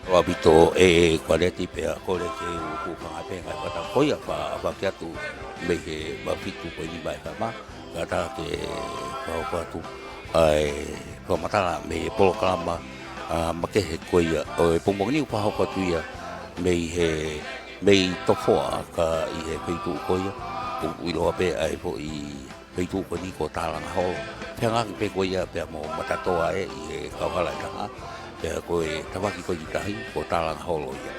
Wabito e quality pe kore ke ku panga pe ngai pata koia pa kia tu me he ma fitu ko ni bai ma kata ke pa tu ai pa matala me polo kalama ma ke he koia o pomong ni pa ho tu ia me tofo'a ka i he fitu koia u ilo pe ai po i fitu ko ni ko Talangaloto penga pe koia pe mo matatoa e i ka wala ka pe ko e tawaki ko itahi ko Talangaloto ia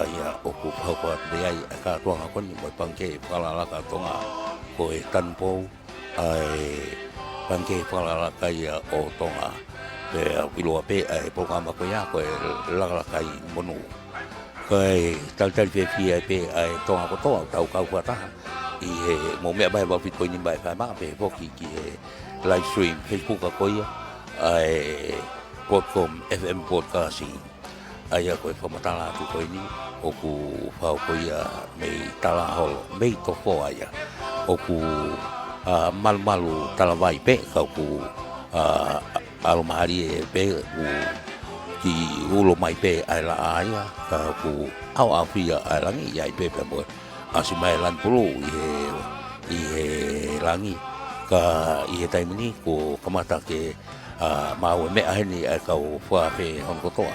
aia o ku papa de ai ka toanga ko ni mo pangke Paula ka tonga ko e Tanupou ai pangke Paula ka ia o tonga pe ilo pe ai programa ko ia ko e Lakalakaimonu ko e tal pe fia pe ai tonga ko toa tau ka ta i he mo me bai ba fit ko ni bai ka ma pe poki ki he live stream Facebook ko ia ai Podcom FM podcasting aya ko famatala tu ko ini o ku fa ko ia me Talangaloto me to fo aya o ku malu talawai pe ka ku almari pe u ki ulo mai pe ai la aya ka ku au afia ai langi ia pe pe mo asimai lan pulu i he langi ka i he time ni ko kamata ke mau me ahini ai kau fa pe hon ko toa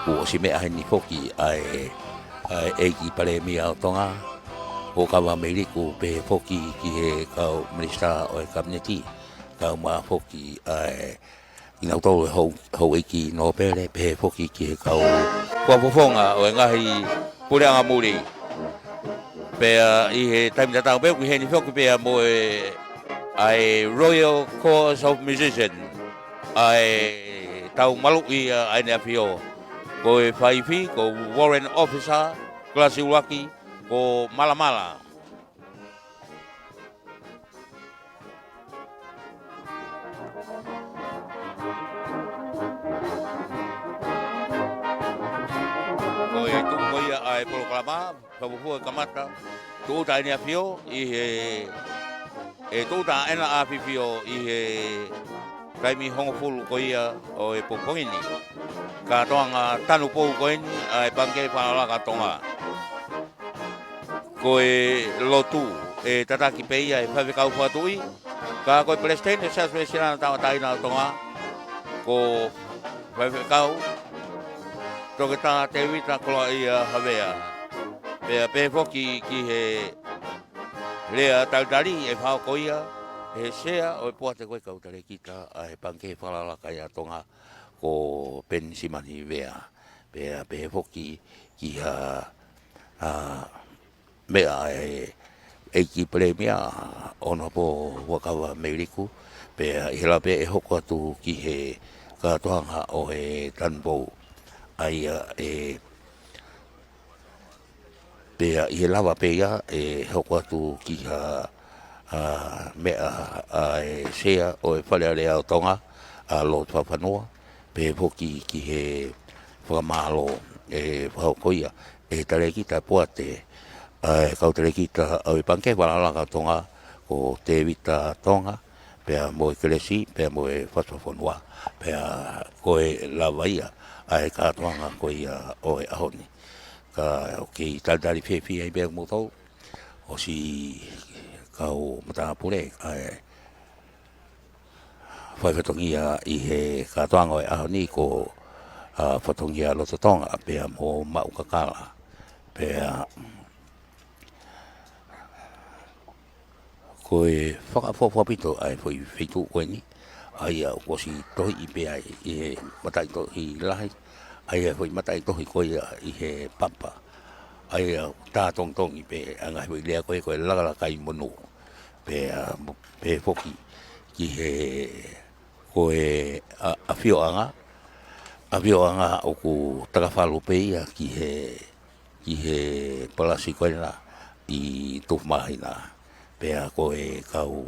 ko si me ahini foki ai ki pale mi au tonga ko ka wa me ku pe foki ki he kau minister o cabinet kau ma foki ai ina to ho ki no pele pe foki ki he kau ko fonga o ngahi pure anga muri pe i he time ta pe ku he ni foki pe mo ai Royal Corps of Musicians ai tau malu i ai ne apio ko e faifi ko warrant officer klasi waki ko mala ko e tu ko ia ai proclama pa fu kamata tu ta ne apio i e tu ta ena apio i kaimi hongo fulu ko ia o e popongini ka toanga Tanupou ko ini ai pangke Paula ka tonga ko e Latu e tataki peia e fave kau fatui ka ko presidente sa special ta taina tonga ko fave kau to que ta te vita ko ia havea pe foki ki he lea taldari e fa ko ia e sea o poate koe kautare kita ai pangke Paula ka ia tonga ko pensimani vea pe foki ki mea e ki premia ona po wakawa meriku pe hela pe e hoko atu ki he ka toanga o he Tanupou ai e pe i lava pe ia e hoko atu ki mea e sea o e Falealea o tonga a lo whawhanua pe foki ki he whamalo e whaokoia e tare kita puate kau tare kita au pangke Paula tonga ko te vita tonga pe mo kresi pe mo whawhanua pe ko e lavaia ai ka tonga ko ia o e ahoni ka ki taldari fefi ai be mo tau o si kau mata pure ai whaifatongia i he katoanga e ahoni ko whatongia loto tonga pe mo maukakala pe ko e whakawhapito ai whai whitu koe ni ai ko si tohi i pe ai i he matai tohi lahi ai whai matai tohi koe i he papa ai tā tong i pe angai whai lea koe koe Lakalakaimonu pe whoki ki he ko e awhioanga o ku takawhalu peia ki he palasi koe na i tufmahina pea ko e kau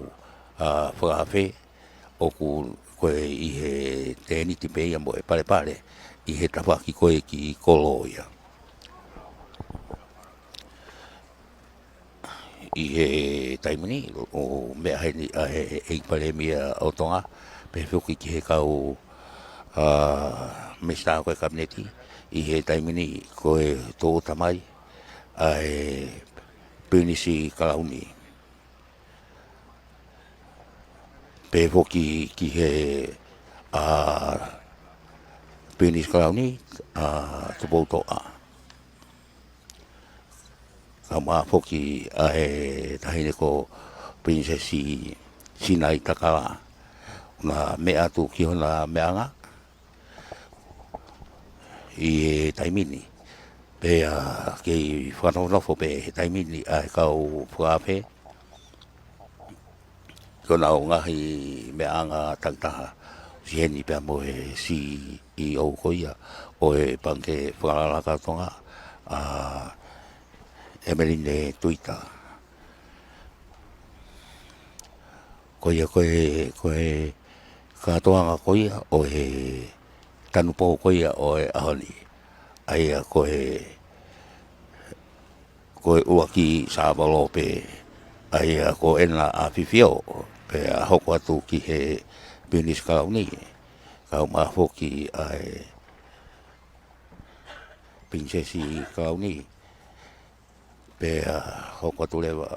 whakawhe o ku koe i he teniti peia mo e pare i he tawaki koe ki koloia i he taimani o mea he pare mia o tonga pe whuki ki he kau mesta koe kabineti I he taimini koe tō tamai ai pinisi kalauni. Pe foki ki he pinisi kalauni Tupouto'a. Ka maa foki he tahine ko prinsesi Sinaitakala. Na mea tu ki hona meanga i he taimini. Pe kei whanonofo pe he taimini ai kau whaape. Kona o ngahi meanga tangtaha. Siheni pia mo he si i au koia o e panke whakalaka tonga Emeline tuita. Koia koe katoanga koia o he Tanupou koia o e ahoni. Aia koe uaki sāwalo pe aia ko ena a whiwhio pe a hoko atu ki he pinis kauni. Kau mahoki ai prinsesi kauni pe hoko atu lewa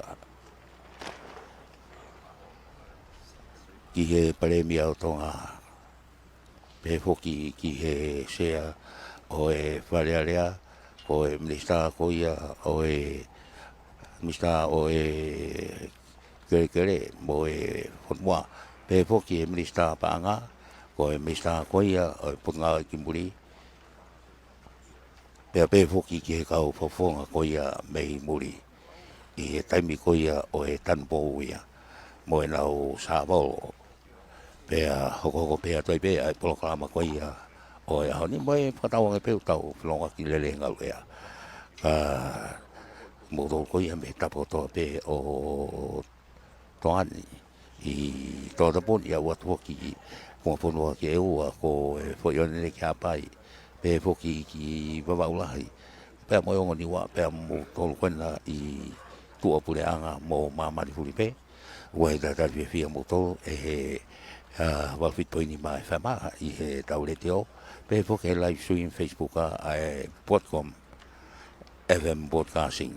ki he paremia o tonga pe hoki ki he sea o e Falealea o e Majesty koia o e Mista o e kere mo e fonmoa pe hoki e Majesty paanga o e Majesty koia o e punga i kimburi pe hoki ki he kau fofonga koia mei muri i he taimi koia o e Tanupou ia mo e nau sāwolo pe hoko pe toi pe ai Ulukalala koia o e honi mo e whakatau pe tau whanonga ki lele ngau ea mo tō koia me Tupouto'a pe o toani i Tongatapu ia watu hoki kua whanua ki e ua ko e whoione ki hapai pe hoki ki wawaulahi pe mo yongo ni wa pe mo tōlu koina i tuapuleanga mo mamari huri pe ua e tatari fia mo tōlu e he walfitoini mai whamaha i he taurete o pe hoki e live stream Facebook a .com FM broadcasting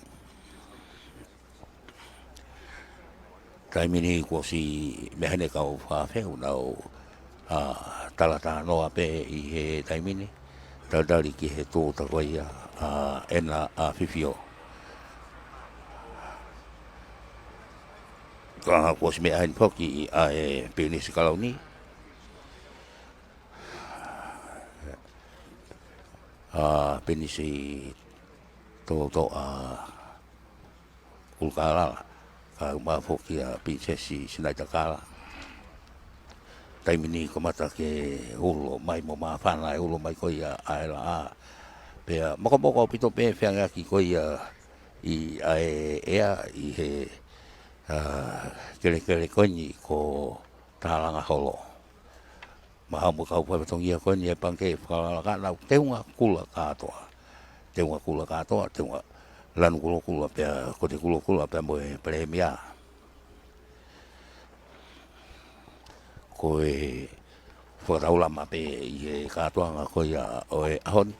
taimini ko si mehane kau whawheu nau talata noa pe i he taimini taldari ki he tōta koia ena a whiwhio ko si mehane poki a e pinisi kalauni pinisi Tupouto'a Ulukalala ka mafoki a prinsesi Sinaitakala taimini ko mata ke ulo mai mo mawhana e ulo mai koia aela pe moko pito pe whianga ki koia i ea i he kere koini ko Talangaloto maha mo kau papatongia koini e panke whakalaka nau teunga kula katoa teunga lanu kula pe ko te kula pe mo e premia ko e whakataulama pe i he katoanga koia o e ahoni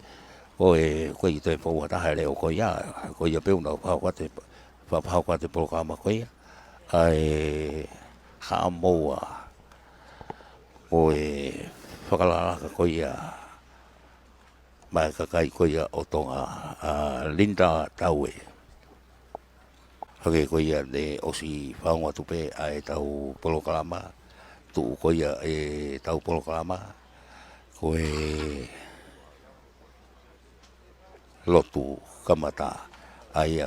ko e koe i te whauataha leo koia peuna whapahauka te polokama koia ai haamoa ko e whakalalaka koia mai kakai koia o tonga Linda taue hake koia ne osi whaunga tupe ai tau polokalama tu koia e tau polokalama ko e lotu kamata ai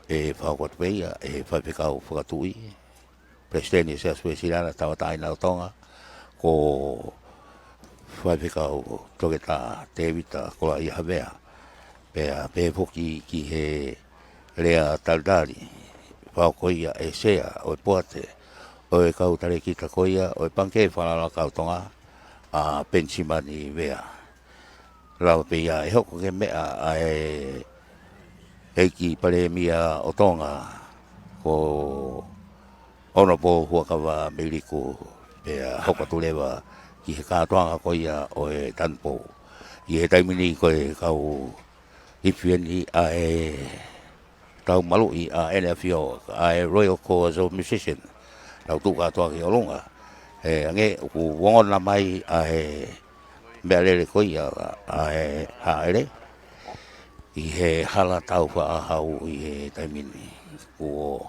e whaunga tupe e whawhikau whakatui Presidente se aspesilana tawatai na tonga ko whawhikau togeta tevita kola i havea pe poki ki he lea taldari whaukoia e sea o e poate o e kautare ki ta koia o e panke whalala kautonga a pensimani vea lau pe ia e hoko ke mea a e heiki pare mia o tonga ko Honorable huakawa miliku pe hoko tulewa ki he katoanga koia o e Tanupou I he taimini koe kau ifiani a tau malu i a NFO, a Royal Corps of Musicians, tau Tuku'aho ki olunga. Ange ku wongona mai a mea lele koi a haere, i he hala tau whaahau i he taimini. Ko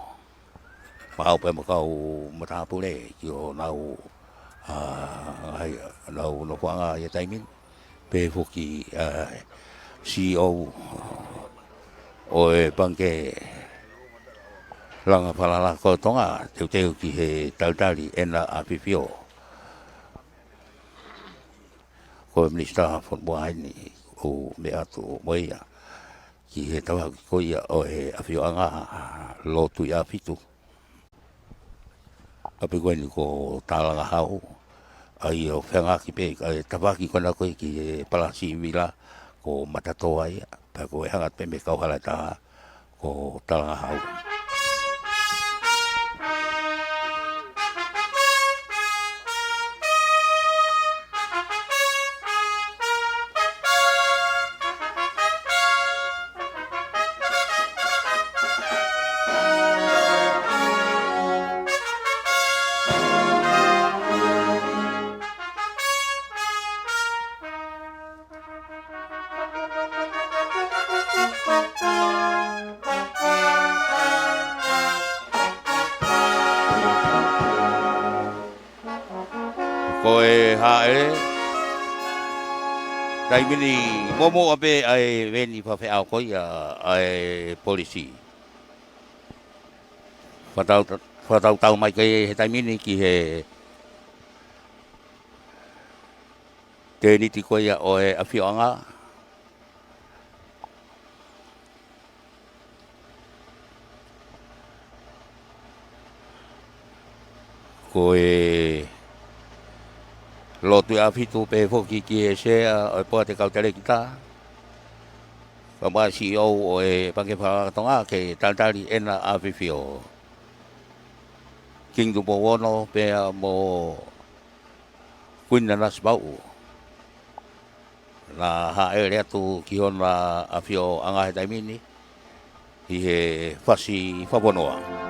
mahau pe makau matapule ki o nau nau no whanga i he taimini. Pe fuki CEO o e banke Langa Paula ko Tonga teu ki he tautari ena a pipio ko minister for Moimoi o me atu Moia ki he tawa ko ia o e afio anga lotu ia fitu ape ko ni ko Talangaloto ai o whenga ki pe tawaki kona koe ki he palasi vila ko matatoa ia pa ko e hangat pe me kauhala ta ko Talangaloto. Ko e haere taimini momo ape ai veni pa fe au koi ai policy fatau tau mai kai he taimini ki he te niti koi o e afioanga ko e lotu a fitu pe foki ki e se o po te kautere kita. Pama CEO o e pange Tonga ke tantari ena a fifio. King Tupou pe mo Nanasipau'u. Na haere atu ki hona a fio anga he taimini i he fasi whaponoa.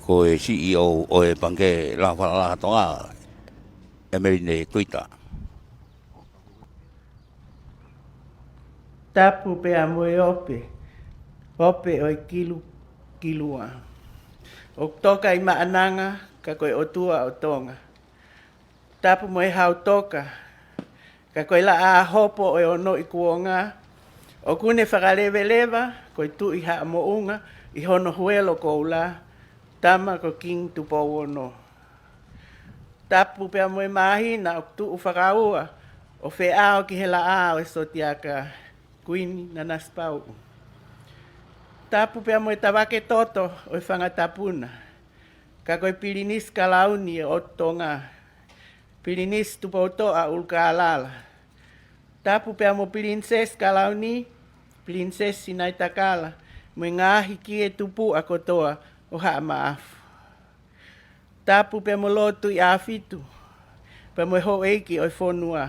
Ko e CEO o e banke Lakalakaimonu Tonga e merine tuita. Tapu pe a moe ope o i kilua. O toka i maananga ka koe o tua o Tonga. Tapu moe hau toka ka koe la a hopo o no i kuonga. O kune whakalewelewa koe tu i haa mounga i hono huelo ko ula tama ko King Tupou no. Tapu pe a moe mahina o tu u whakaua o wheao ki he la a o e sotiaka Queen Nanasipau'u. Tapu pe a moe tawake toto o e whangatapuna. Ka koe pirinis kalauni o Tonga. Pirinis Tupouto'a Ulukalala. Tapu pe a mo princess kalauni, princess Sinaitakala. Mo ngahi ki e tupu a kotoa o haa maafu. Tapu pe a mo lotu i afitu. Pe mo ho eiki o i whonua.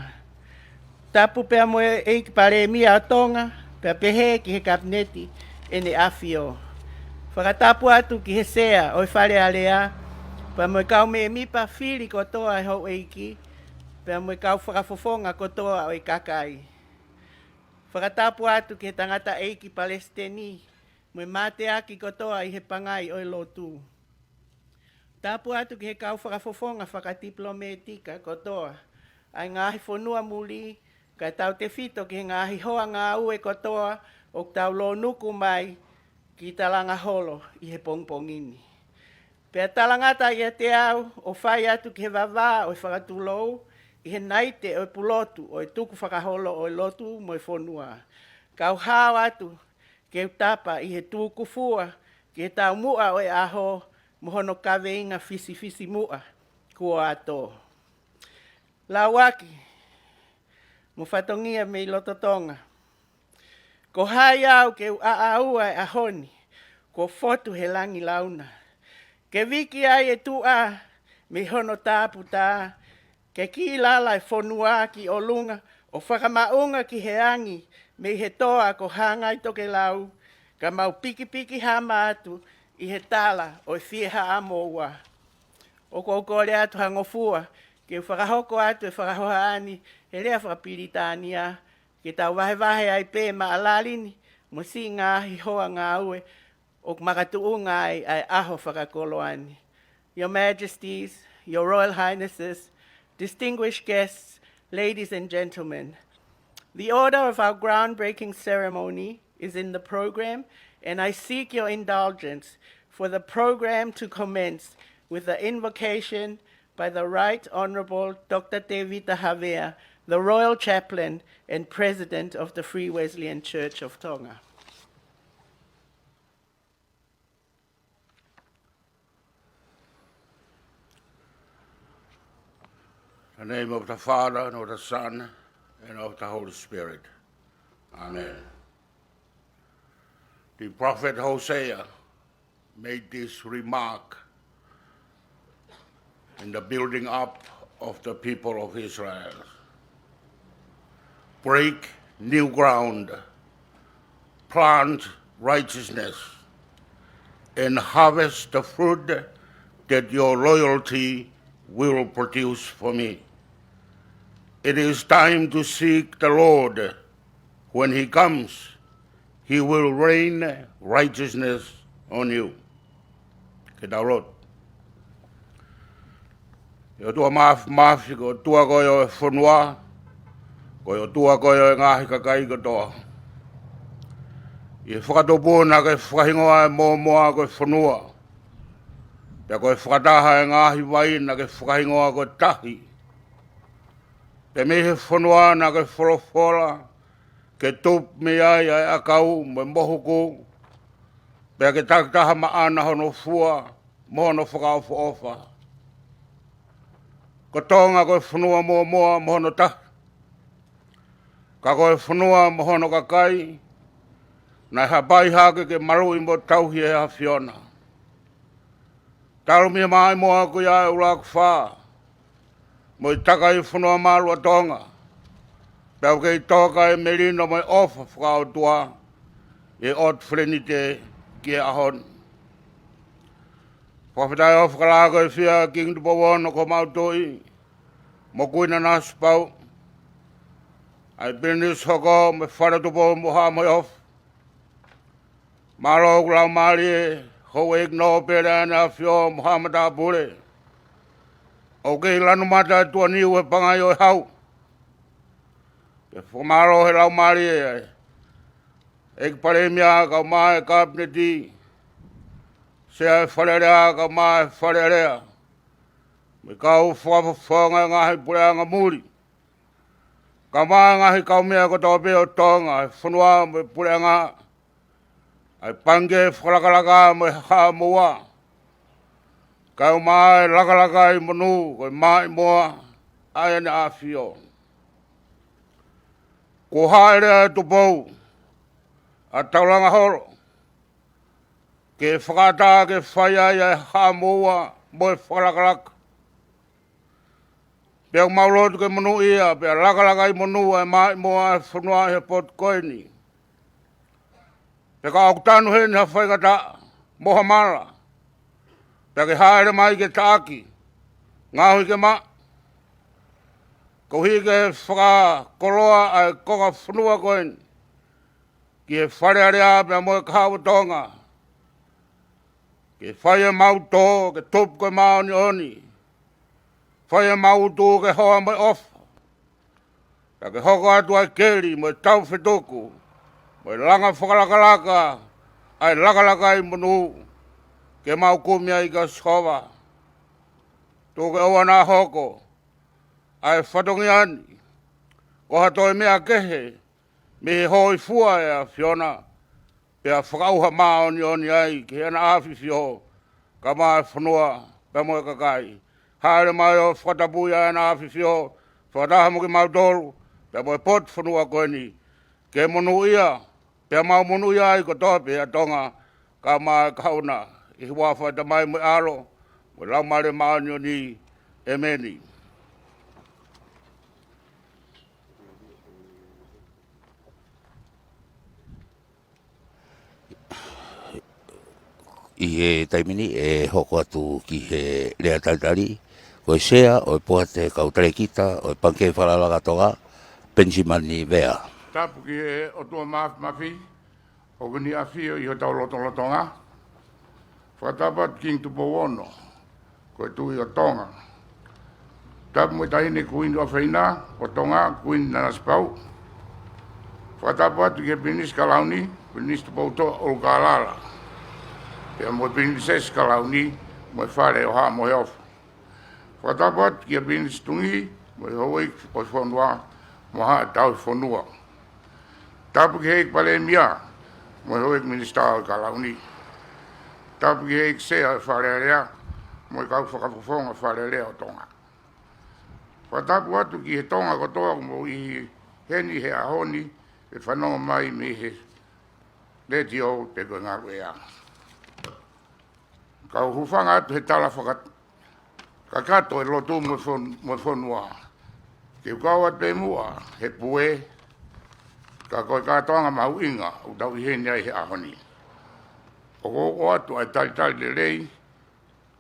Tapu pe a mo eiki pare mia o Tonga. Pea pehe ki he kapneti ene afio. Whakatapu atu ki he sea oi Falealea. Pea moe kau me mipa whiri kotoa e hou eiki. Pea moe kau whakafofonga kotoa oi kakai. Whakatapu atu ki he tangata eiki Palestini. Moe mate aki kotoa i he pangai oi Latu. Tapu atu ki he kau whakafofonga whakadiplomatika kotoa. Ai ngahi whonua muli, kai tau te whito ki he ngahi hoa ngā ue kotoa, o tau lo nuku mai ki Talangaloto i he pongpongini. Pea talangata i te au, o whai atu ki he wawa o whakatulou, i he naite o pulotu, o tuku whakaholo o lotu mo whonua. Kau hao atu, ke tapa i he tuku fua, ki he tau mua o aho, mohono kawe inga fisi mua, kua ato. Lawaki, mo whatongia me i loto Tonga. Ko hai au ke aua e ahoni, ko fotu he langi launa. Ke wiki ai e tua, me hono tapu tā, ke ki lala e whonua ki o lunga, o whakamaunga ki he angi, me he toa ko hangai toke lau, ka mau piki hama atu, i he tala o whieha amoua. O kore atu hangofua, ke whakahoko atu e whakahoha ani, he rea whakapiritania, ke tau wahe ai pē maalalini, mo si ngāhi hoa ngā ue, o makatuunga ai aho whakakolo ani. Your Majesties, Your Royal Highnesses, distinguished guests, ladies and gentlemen, the order of our groundbreaking ceremony is in the program, and I seek your indulgence for the program to commence with the invocation by the Right Honourable Dr. Tevita Havea, the Royal Chaplain and President of the Free Wesleyan Church of Tonga. In the name of the Father, and of the Son, and of the Holy Spirit. Amen. The prophet Hosea made this remark in the building up of the people of Israel. Break new ground, plant righteousness, and harvest the fruit that your loyalty will produce for me. It is time to seek the Lord. When he comes, he will rain righteousness on you. Kedarot. Yo tua mafi ko tua koyo e whonua, koyo tua koyo e ngahi kakai katoa. I whakatopuna ke whakahingoa e moa ko e whonua. Pea ko e whakataha e ngahi waina ke whakahingoa ko tahi. Te mehe whonua na ke whorofora, ke tup me ai ai akau me mohuku, pea ke taktaha maana hono fua, mohono whakaofa ofa. Ko tonga koe whanua moa mohono tahi. Ka koe whanua mohono kakai, na hapai hake ke maru mo tauhi e hawhiona. Taro mi mai moa ko ia urak wha, mo I taka I whanua maru a tonga. Pea kei toka e merino mai ofa whakao tua, e ot whenite ki e ahon. Whawhitai o whakalako e whia King Tupou no ko mautoi, mo kuina Nanasipau'u. Ai binis hoko me whara Tupou mo ha mai of. Maro kulau mari ho ek no pera na fio Muhammada bure. O kei lanu mata tua niu e pangai o hau. Pe whamaro he lau mari e. Ek paremia ka mai kapneti. Se Falealea ka mai Falealea. Me kau whawhanga ngahi pureanga muri. Ka mai ngahi kau mea ko tau peo Tonga. Whanua me pureanga. Ai pange whalakalaka me ha mua. Kau mai Lakalakaimonu ko mai moa. Ai na afio. Ko haere Tupou. A Talangaloto. Ke whakata ke whaia ia ha mua mo whalakalaka. Pea maulotu ke monu ia, pea Lakalakaimonu ai mai moa whanua he pot koini. Peka au tanu he ni hawhai kata moha mara. Peke haere mai ke taaki. Ngahui ke ma. Ko hi ke whaka koroa ai koka whanua koen. Ki he Falealea pe moe kawa Tonga. Ke whaia mau tō, ke tupu koe mau ni oni. Whaia mau tō ke hoa mai ofa. Ka ke hoko atu ai keri, moe tau whetuku. Moe langa whakalakalaka, ai Lakalakaimonu. Ke mau kumia i ka skova. Tō ke oa nā hoko. Ai whatongi ani. Ko hatoi mea kehe. Me he hoi fua ea Fiona. Pea whakauha mao ni oni ai. Ke ana awhi fio. Ka mai whanua. Pea moe kakai. Haere mai o whakatapu ia ana awhi fio. Whakataha mo ke mau toru. Pea moe pot whanua koe ni. Ke monu ia. Pea mau monu ia ai ko tope a Tonga. Ka mai kauna. I hua whaita mai mo aro. Mo laumare mao ni oni. Emeni. I he taimini e hoko atu ki he rea taitari. O e sea, o e poa te kautare kita, o e panke whalalaga toga, pensimani vea. Tapu ki he o tua mafi, o gani awhi o i ho tau lotonga. Whakatapat King Tupou ono, ko e tui o Tonga. Tapu mo tahine kuini o whaina, o Tonga, kuini Nanasipau'u. Whakatapat ki he Pinis Kalauni, Pinis Tupouto'a Ulukalala. Pea mo Pinis Kalauni, mo e whare o haa mo he ofa. Whakatapat ki he Pinis Tungi, mo e hoik o whanua, mo haa tau whanua. Tapu ki heik pale mia, mo e hoik Minister o Kalauni. Tapu ki heik sea Falealea, mo e kau whakafofonga Falealea o Tonga. Whatapu atu ki he Tonga kotoa mo i heni he ahoni, e whanonga mai me he leti o te koe ngaru ea. Kau hufanga atu he tala kakato e lotu mo whanua. Ke kau atu e mua, he pue, ka koe katoanga mau inga, u tau i heni ai he ahoni. O koko atu ai tali le rei,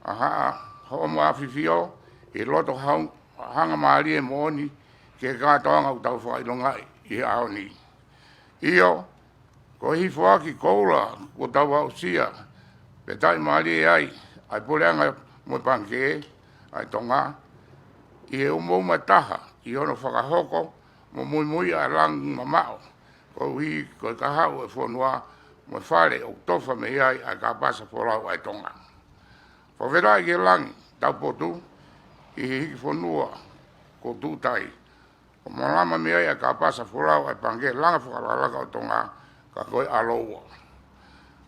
a haa hoa mo awhiwhio, e loto hanga maari e mooni, ke katoanga u tau whailongai i he ahoni. Io, ko hifuaki koula, ko tau au sia, pe tai maari e ai poleanga mo panke, ai Tonga, i he umouma taha, i ono whakahoko, mo Moimoi a Langa mamao, ko hi ko kahau e whanua, mo whare o tofa me ai a ka pasa wholau ai Tonga. Whawera i ke langi, taupotu, i he hiki whanua, ko tūtai. O malama me ai a ka pasa wholau ai pange langa whakalaka o Tonga, ka koe aloua.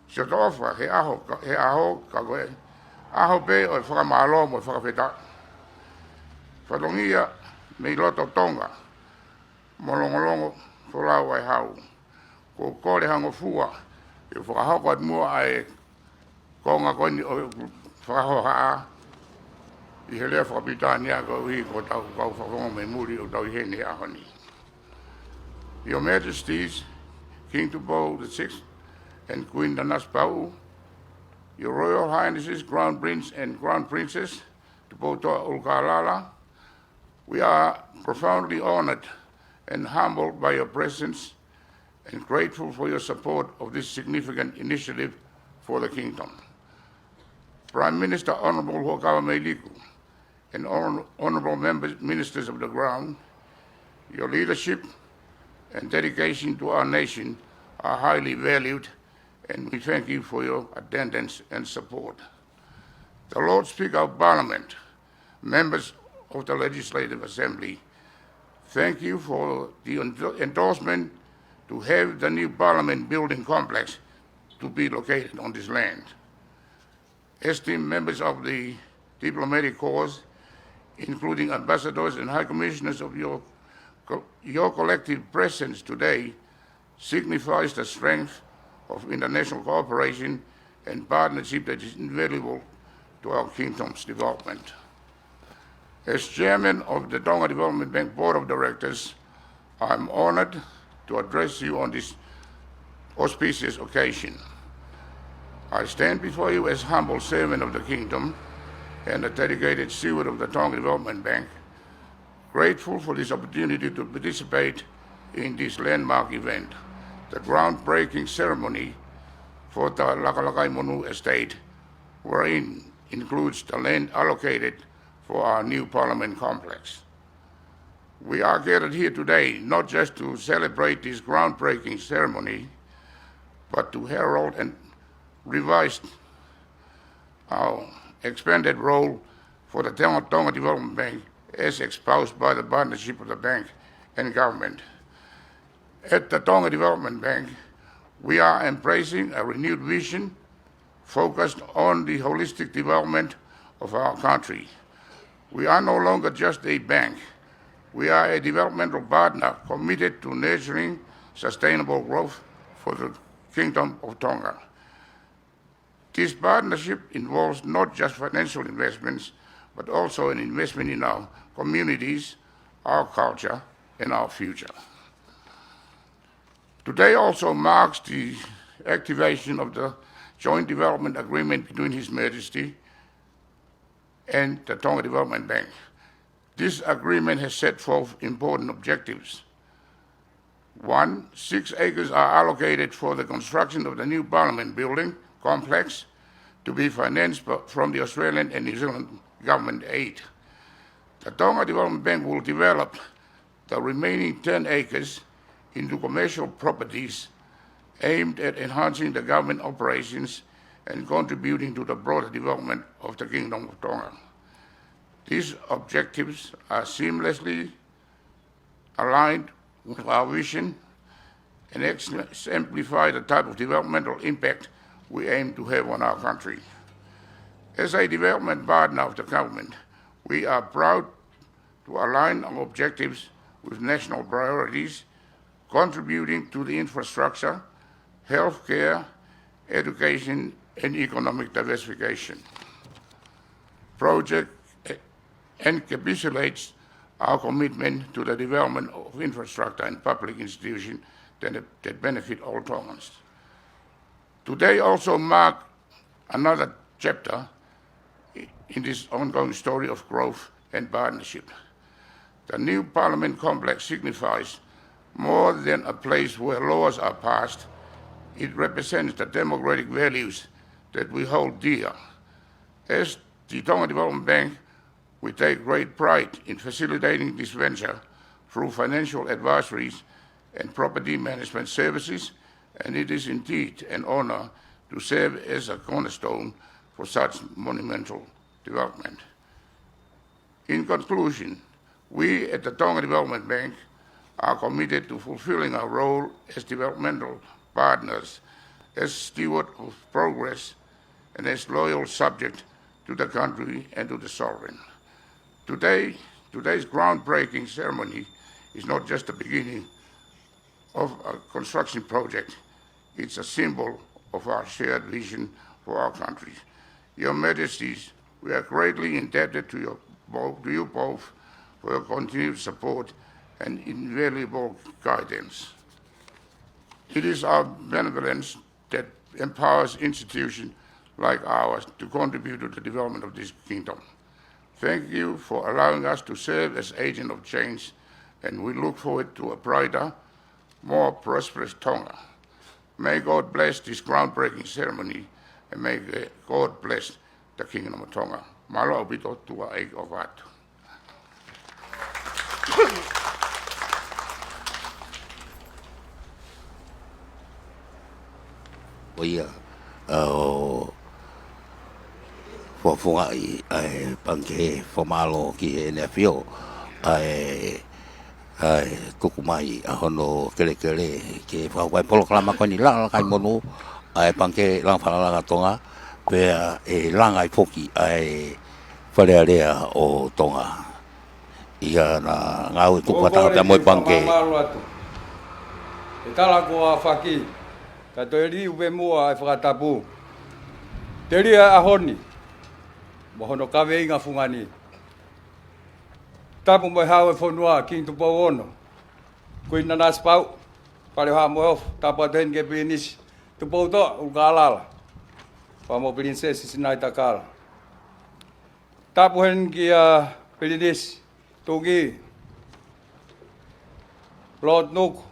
Sio tofa, he aho, ka koe, aho pe o e whakamalo mo e whakawheta. Whatongia me i loto Tonga, mo longolongo wholau ai hau. Ko kore hango fua, e whakahoko at mua ai konga koni o whakahoha a, i he lea whakapitania ko ui ko tau kau whakonga me muri o tau i hene ahoni. Your Majesties, King Tupou VI and Queen Nanasipau'u, Your Royal Highnesses, Crown Prince and Crown Princess, Tupouto'a Ulukalala, we are profoundly honored and humbled by your presence and grateful for your support of this significant initiative for the kingdom. Prime Minister Honorable Ho'okawameliku and honorable ministers of the ground, your leadership and dedication to our nation are highly valued, and we thank you for your attendance and support. The Lord Speaker of Parliament, members of the Legislative Assembly, thank you for the endorsement to have the new Parliament building complex to be located on this land. Esteemed members of the diplomatic corps, including ambassadors and high commissioners of your collective presence today signifies the strength of international cooperation and partnership that is invaluable to our kingdom's development. As chairman of the Tonga Development Bank Board of Directors, I'm honored to address you on this auspicious occasion. I stand before you as humble servant of the kingdom and a dedicated steward of the Tonga Development Bank, grateful for this opportunity to participate in this landmark event, the groundbreaking ceremony for the Lakalakaimonu estate, wherein includes the land allocated for our new parliament complex. We are gathered here today not just to celebrate this groundbreaking ceremony, but to herald and revise our expanded role for the Tonga Development Bank as exposed by the partnership of the bank and government. At the Tonga Development Bank, we are embracing a renewed vision focused on the holistic development of our country. We are no longer just a bank. We are a developmental partner committed to nurturing sustainable growth for the Kingdom of Tonga. This partnership involves not just financial investments, but also an investment in our communities, our culture, and our future. Today also marks the activation of the joint development agreement between His Majesty and the Tonga Development Bank. This agreement has set forth important objectives. 1, 6 acres are allocated for the construction of the new Parliament building complex to be financed from the Australian and New Zealand government aid. The Tonga Development Bank will develop the remaining 10 acres into commercial properties aimed at enhancing the government operations and contributing to the broader development of the Kingdom of Tonga. These objectives are seamlessly aligned with our vision and exemplify the type of developmental impact we aim to have on our country. As a development partner of the government, we are proud to align our objectives with national priorities, contributing to the infrastructure, healthcare, education, and economic diversification. Project encapsulates our commitment to the development of infrastructure and public institutions that benefit all Tongans. Today also marks another chapter in this ongoing story of growth and partnership. The new Parliament complex signifies more than a place where laws are passed. It represents the democratic values that we hold dear. As the Tonga Development Bank, we take great pride in facilitating this venture through financial advisories and property management services, and it is indeed an honor to serve as a cornerstone for such monumental development. In conclusion, we at the Tonga Development Bank are committed to fulfilling our role as developmental partners, as steward of progress, and as loyal subject to the country and to the sovereign. Today's groundbreaking ceremony is not just the beginning of a construction project, it's a symbol of our shared vision for our country. Your Majesties, we are greatly indebted to you both for your continued support and invaluable guidance. It is our benevolence that empowers institutions like ours to contribute to the development of this kingdom. Thank you for allowing us to serve as agent of change, and we look forward to a brighter, more prosperous Tonga. May God bless this groundbreaking ceremony, and may God bless the Kingdom of Tonga. Malo obito tua eik o watu. Oia, whafunga i panke whamalo ki e nea whio, tuku mai a hono kere ke whaukai polokalama koe ni Lakalakaimonu, panke lang Falealea Tonga, pea e langa i poki Falealea o Tonga. Ia na ngau Tupouto'a pea moi panke. E talako a whaki, ka toi riu me mua e whakatapu. Te ria a honi, mo hono kawe inga whungani. Tapu mai hau e whanua ki Tupou ono, kui Nanasipau'u, Paleha mo tapaten ke pinis Tupouto'a Ulukalala. Pamo princess Sinaitakala. Tapuhen ki pinis tugi Lord Nuk.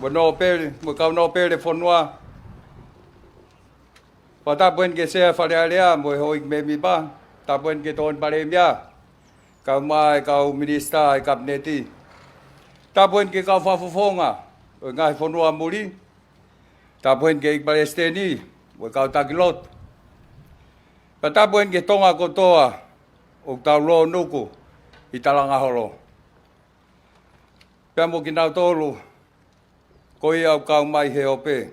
Bono pele, mo kau no pele fonua. Patapuhen ke se Falealea mo hoik memi ba. Tapuhen ke ton palemia. Kau mai kau minista ai kabineti. Tapuhen ke kau fafofonga. Ngai fonua muri. Tapuhen ke Palestini, mo kau Talangaloto. Patapuhen ke Tongatapu, o tau lo nuku i Talangaloto. Pemo ki nau tolu, ko i au kau mai he ope.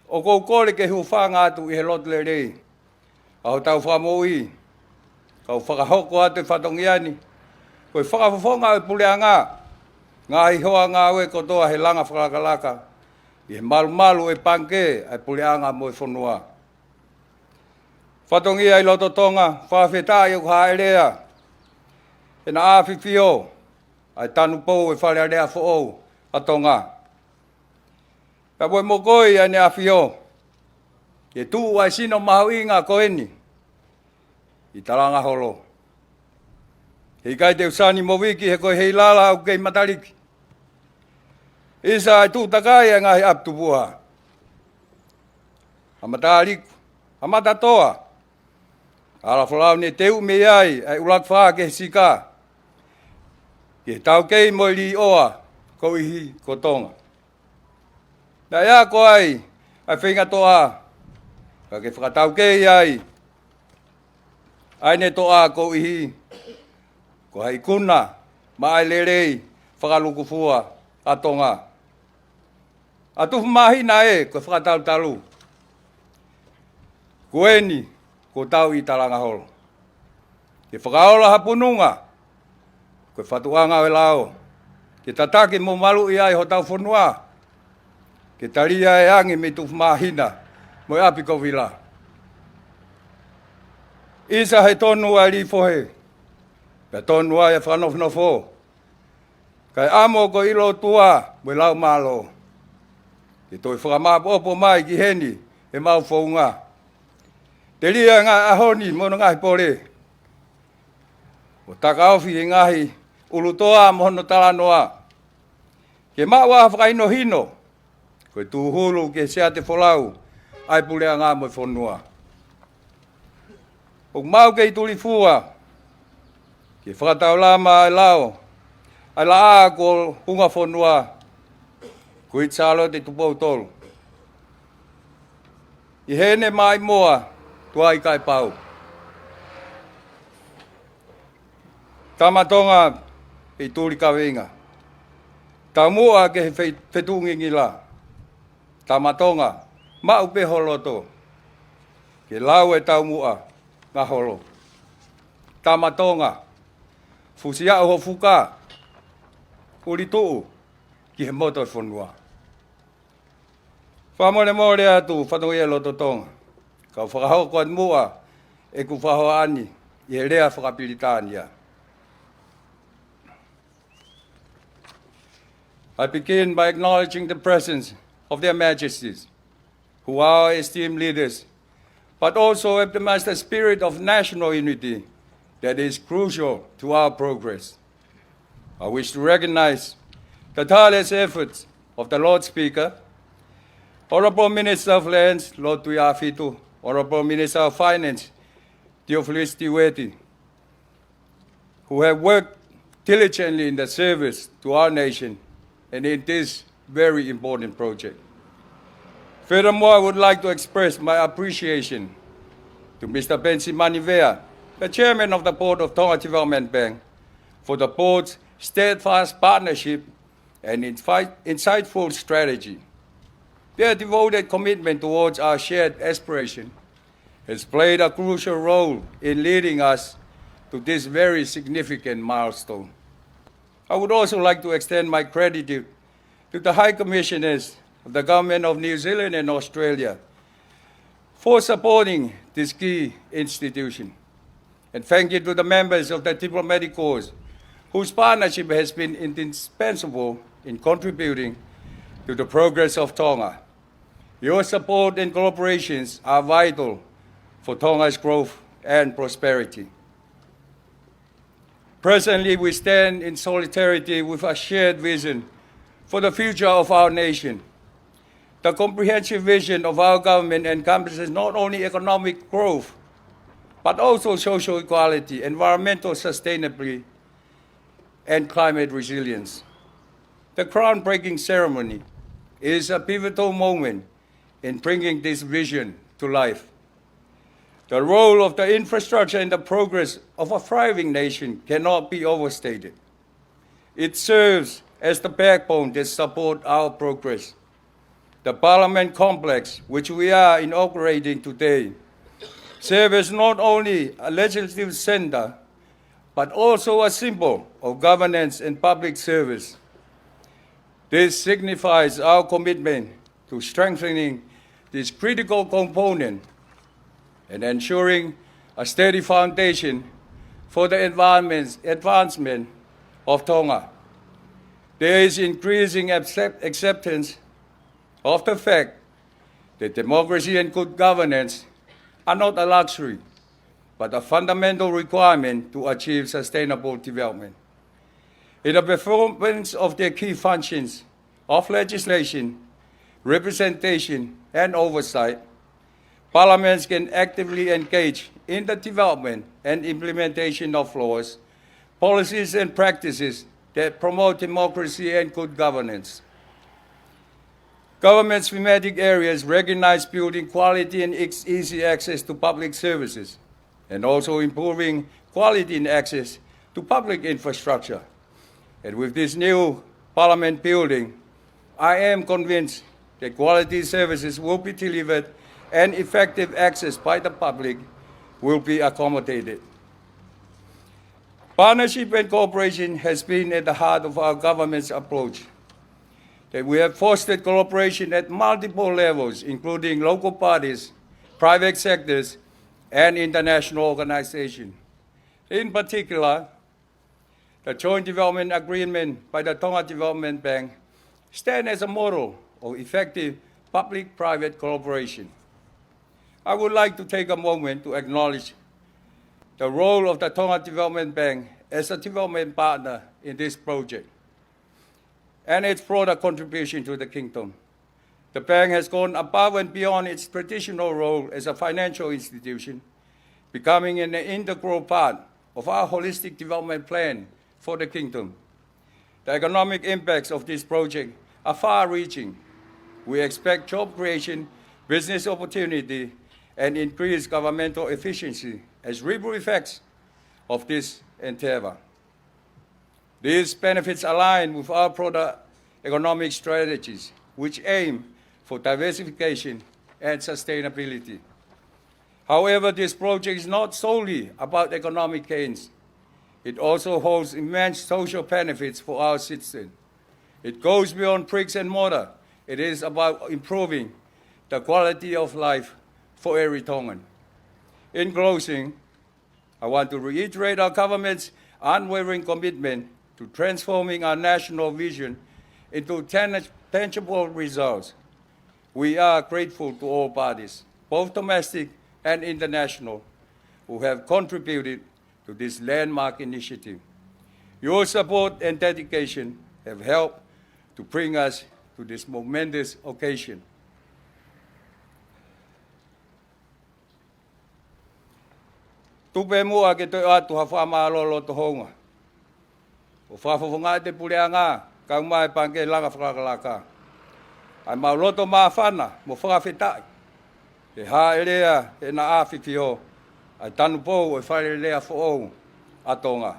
O kou kore ke huwhanga atu i he lot le rei. Au tau whamoi, kau whakahoko atu i whatongiani. Koe whakafofonga e puleanga, ngā i hoa ngā ue kotoa he langa whakakalaka. I he malu e panke e puleanga mo i whanua. Whatongia i loto Tonga, whawhetā i o Falealea. E na āwhiwhio, ai Tanupou e Falealea fo'ou a Tonga. Ka moe mokoi ai ne āwhio. Ke tū ai sino mahu inga koeni. I Talangaloto. Hei kai te usani mo wiki he koe hei lala au kei matariki. Isa ai tū takai e ngahi ap Tupouto'a. Amatariku, amatatoa. Ala whalau ne teu me ai ulak ke sika. Ke tau kei mo li oa ko ihi ko Tonga. Na ia ko ai whinga toa. Ka ke whakatau kei ai. Ai ne toa ko ihi. Ko hai kuna ma ai lerei whakaluku fua a Tonga. Atu mahina e ko whakatau talu. Kueni ko tau i Talangaloto. Ke whakaola hapununga. Ko whatuanga o lao. Ke tataki mo malu i ai ho tau whanua. Ke taria e angi me tu mahina. Mo api ko vila. Isa he tonu ai li fohe. Ka tonu ai e whanofnofo. Kai amo ko ilo tua mo lau malo. Ke toi whakamapopo mai ki heni e mau whaunga. Te lia ngā ahoni mono ngahi pore. O takaofi e ngahi ulutoa mohono talanoa. Ke maua whakaino hino. Koe tūhulu ke sea te wholau. Ai pulea ngā mo whonua. O mau kei tuli fua. Ke whakatau lama ai lao. Ai la a ko hunga whonua. Koe tsalo te Tupouto'a. I hene mai moa. Tua i kai pau. Tamatonga i tūri kawenga. Tā mua ke he whetungingi la. Tamatonga, mau pe holoto. Ke lau e tau mua ngā holo. Tamatonga, fusia o fuka. Uri tuu ki he moto e whanua. Whamore more atu whatongia loto Tonga. Kau whakahoko at mua e ku whahoani i he rea whakapilitania. I begin by acknowledging the presence of their Majesties, who are our esteemed leaders, but also have demonstrated a spirit of national unity that is crucial to our progress. I wish to recognize the tireless efforts of the Lord Speaker, Honorable Minister of Lands, Lord Tuku'aho, Honorable Minister of Finance, Tiofilis, who have worked diligently in the service to our nation and in this very important project. Furthermore, I would like to express my appreciation to Mr. Bensi Manivea, the Chairman of the Board of Tonga Development Bank, for the Board's steadfast partnership and insightful strategy. Their devoted commitment towards our shared aspiration has played a crucial role in leading us to this very significant milestone. I would also like to extend my gratitude to the High Commissioners of the Government of New Zealand and Australia for supporting this key institution. And thank you to the members of the Diplomatic Corps, whose partnership has been indispensable in contributing to the progress of Tonga. Your support and collaborations are vital for Tonga's growth and prosperity. Presently, we stand in solidarity with a shared vision for the future of our nation. The comprehensive vision of our government encompasses not only economic growth, but also social equality, environmental sustainability, and climate resilience. The groundbreaking ceremony is a pivotal moment in bringing this vision to life. The role of the infrastructure in the progress of a thriving nation cannot be overstated. It serves as the backbone that supports our progress. The Parliament complex, which we are inaugurating today, serves not only a legislative center, but also a symbol of governance and public service. This signifies our commitment to strengthening this critical component and ensuring a steady foundation for the advancement of Tonga. There is increasing acceptance of the fact that democracy and good governance are not a luxury, but a fundamental requirement to achieve sustainable development. In the performance of their key functions of legislation, representation, and oversight, parliaments can actively engage in the development and implementation of laws, policies, and practices that promote democracy and good governance. Government's thematic areas recognize building quality and easy access to public services, and also improving quality and access to public infrastructure. And with this new parliament building, I am convinced that quality services will be delivered and effective access by the public will be accommodated. Partnership and cooperation has been at the heart of our government's approach. That we have fostered cooperation at multiple levels, including local parties, private sectors, and international organizations. In particular, the Joint Development Agreement by the Tonga Development Bank stands as a model of effective public-private cooperation. I would like to take a moment to acknowledge the role of the Tonga Development Bank as a development partner in this project and its broader contribution to the kingdom. The bank has gone above and beyond its traditional role as a financial institution, becoming an integral part of our holistic development plan for the kingdom. The economic impacts of this project are far-reaching. We expect job creation, business opportunity, and increased governmental efficiency as ripple effects of this endeavor. These benefits align with our broader economic strategies, which aim for diversification and sustainability. However, this project is not solely about economic gains. It also holds immense social benefits for our citizens. It goes beyond bricks and mortar. It is about improving the quality of life for every Tongan. In closing, I want to reiterate our government's unwavering commitment to transforming our national vision into tangible results. We are grateful to all parties, both domestic and international, who have contributed to this landmark initiative. Your support and dedication have helped to bring us to this momentous occasion. Tupe mua ke toi atu hawha maalolo to honga. O whawhawhunga te pureanga, kau mai pange langa whakalaka. Ai mauloto maawhana, mo whakawhetai. He Falealea e na awhiwhio, ai Tanupou e Falealea fo'ou a Tonga.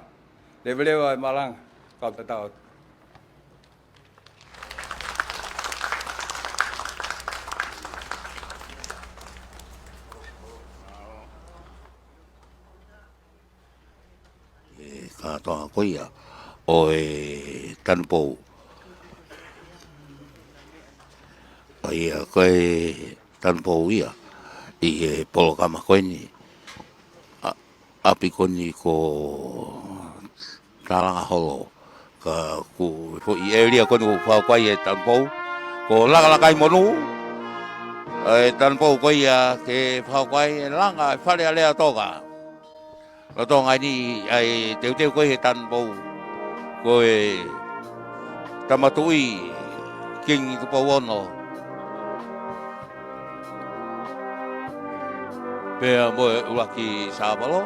Lewelewa e malanga, kau tatao. Ka toa koia o e Tanupou. Ai a koe Tanupou ia i e polokama koini api koni ko Talangaloto ka ku i area ko no fa kwa e Tanupou ko Lakalakaimonu e Tanupou ko ia ke fa kwa e Langa Falealea Tonga lo Tonga ni ai teu ko e Tanupou ko e tamatui king Tupou no pe mo ulaki sabalo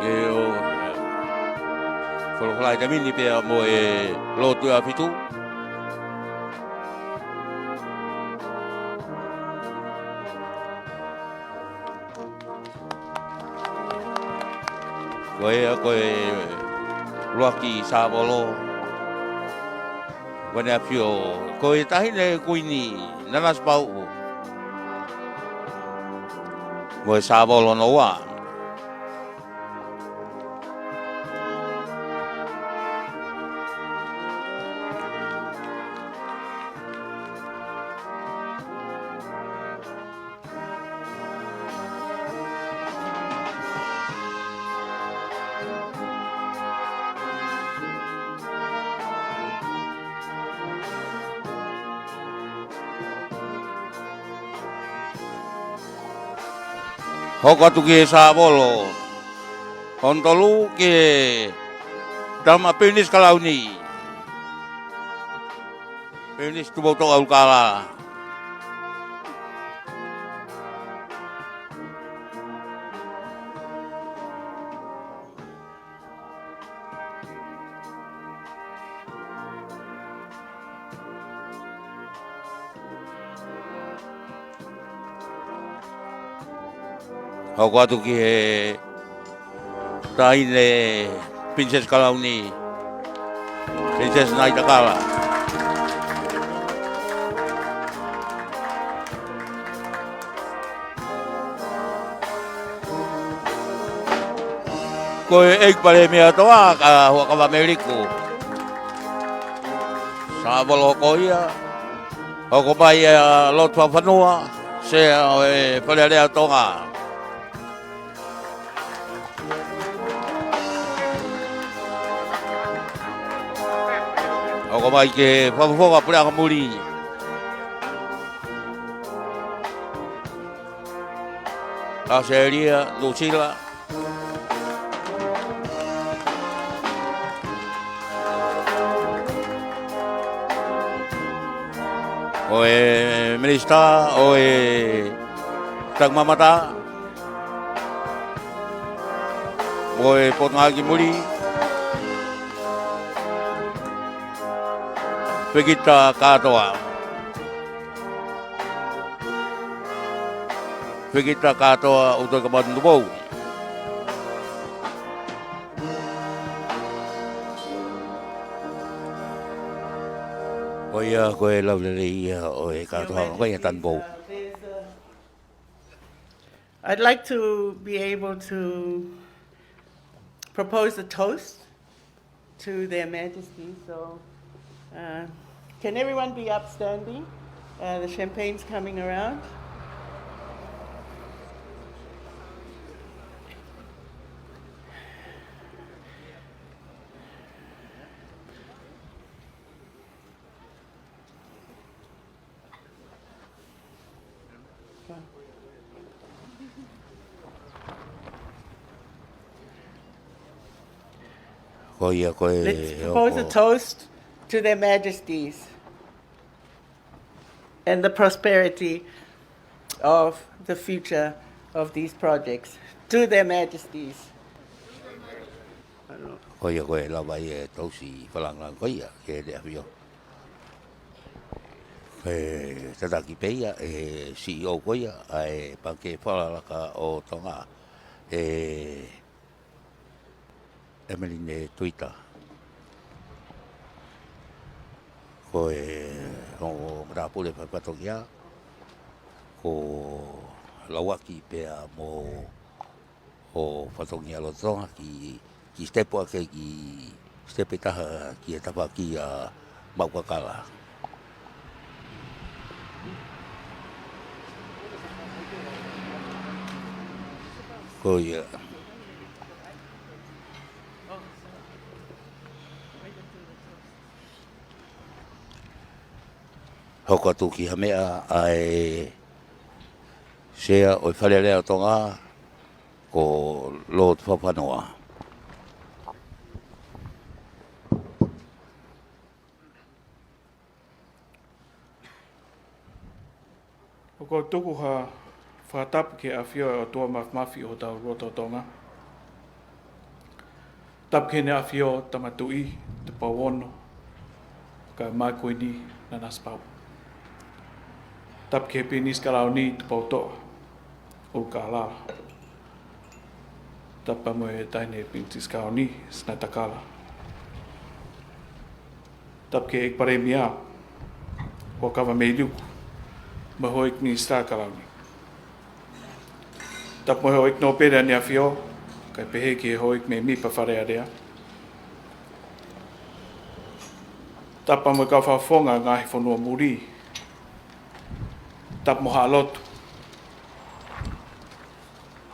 eu Folai da mini pe mo e lotu a fitu koe luaki sabolo Wana pio koe tahine kuini Nanasipau'u mo e sabolo no wa Hoko tu ke sabolo Hontolu ke dama penis kalau ni penis Tupouto'a Ulukalala Hoko atu ki he taine Princess Kalauni Princess Sinaitakala Koe eik pare mea toa ka hua kawa Ameriko Sabolo hoko ia Hoko mai lotua whanua Se e Falealea Tonga Ako mai ke whapuwhonga pura muri. Australia, New Zealand. O e Minister, o e Tagmamata. O e Potngaki muri. Pekita katoa. Pekita katoa untuk kebantu Tupou. Oh iya, koe lau dari katoa koe Tanupou. I'd like to be able to propose a toast to their Majesty. So, can everyone be upstanding? The champagne's coming around. Let's propose a toast to their Majesties and the prosperity of the future of these projects. To their Majesties. Koe la vai tausi whalangang koe ke te awio. Koe tataki peia CEO koe ai pake whalalaka o Tonga Emeline Twitter. Koe o mrapule whapatokia ko lawaki pea mo o whatokia lo Tonga ki stepo ake ki stepe taha ki e tapa ki a Ulukalala. Koe hoko atu ki hamea ai shea o Falealea o Tonga ko lo whapanoa. O ko tuku ha whatapu ke a whio o tua mafi o tau roto Tonga. Tapu ke ne a whio tamatui, te pauono, ka mai koe ni Nanasipau'u. Tapu ke pinis karau ni Tupouto'a, Ulukalala. Tapu pa moe taine pinis karau ni Sinaitakala. Tapu ke ek pare mia, o kawa meiluku, ma hoik ni Sinaitakala ni. Tapu moe hoik no pere ni a whio, kai pehe ki hoik me mipa Falealea. Tapa mo ka whawhonga ngahi whanua muri. Tapa mo Lotu.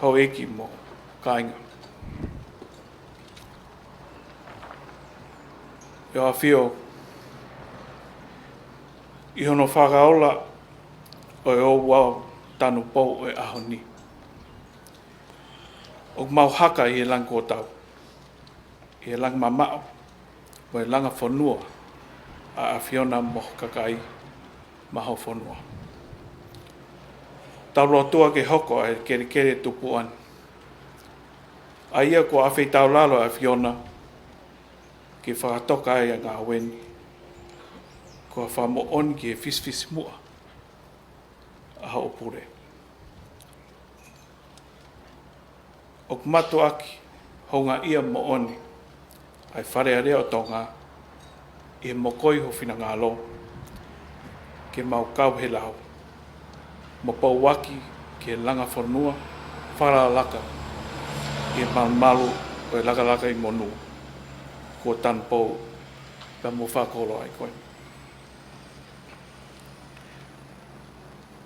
Hau eki mo kainga. Ia a whio. I hono whakaola o e o wau Tanupou o e aho ni. O mau haka i e langa o tau. I e langa mamao. O e langa whanua. A whiona mo kakai maho whanua. Tau rotua ke hoko e kere Tupouto'a. A ia ko a whai tau lalo a whiona ke whakatoka e ngā weni. Ko a whamo on ki e fisfis mua a hao pure. O kumatu aki honga ia mo oni ai Falealea o Tonga i mokoi ho whina ngalo ke mau kau he lau. Mo pau waki ke langa whanua wharalaka i malu o e Lakalakaimonu ko Tanupou ka mo whakolo ai koe.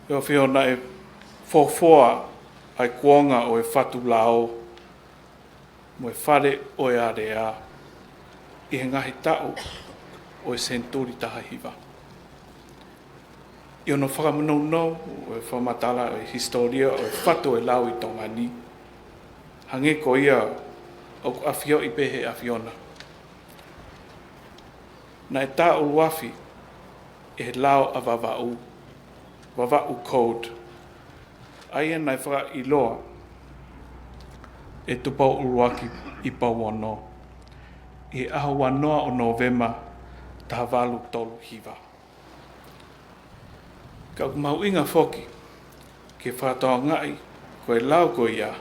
Eo whiona e whawhoa ai kuonga o e whatu lao mo e whare o e area i he ngahi tau o e senturi taha hiwa. I ono whakamanau o e whamatala o e historia o e whatu e lau i Tonga ni. Hange ko ia o a whio i pehe a whiona. Na e tā uluafi e he lau a wawa'u code. Aia nai whaka i loa e Tupou uluaki i pauono. I aho wanoa o Novema taha walu tolu hiwa. Ka mau inga whoki ke whatoa ngai koe lau koe ia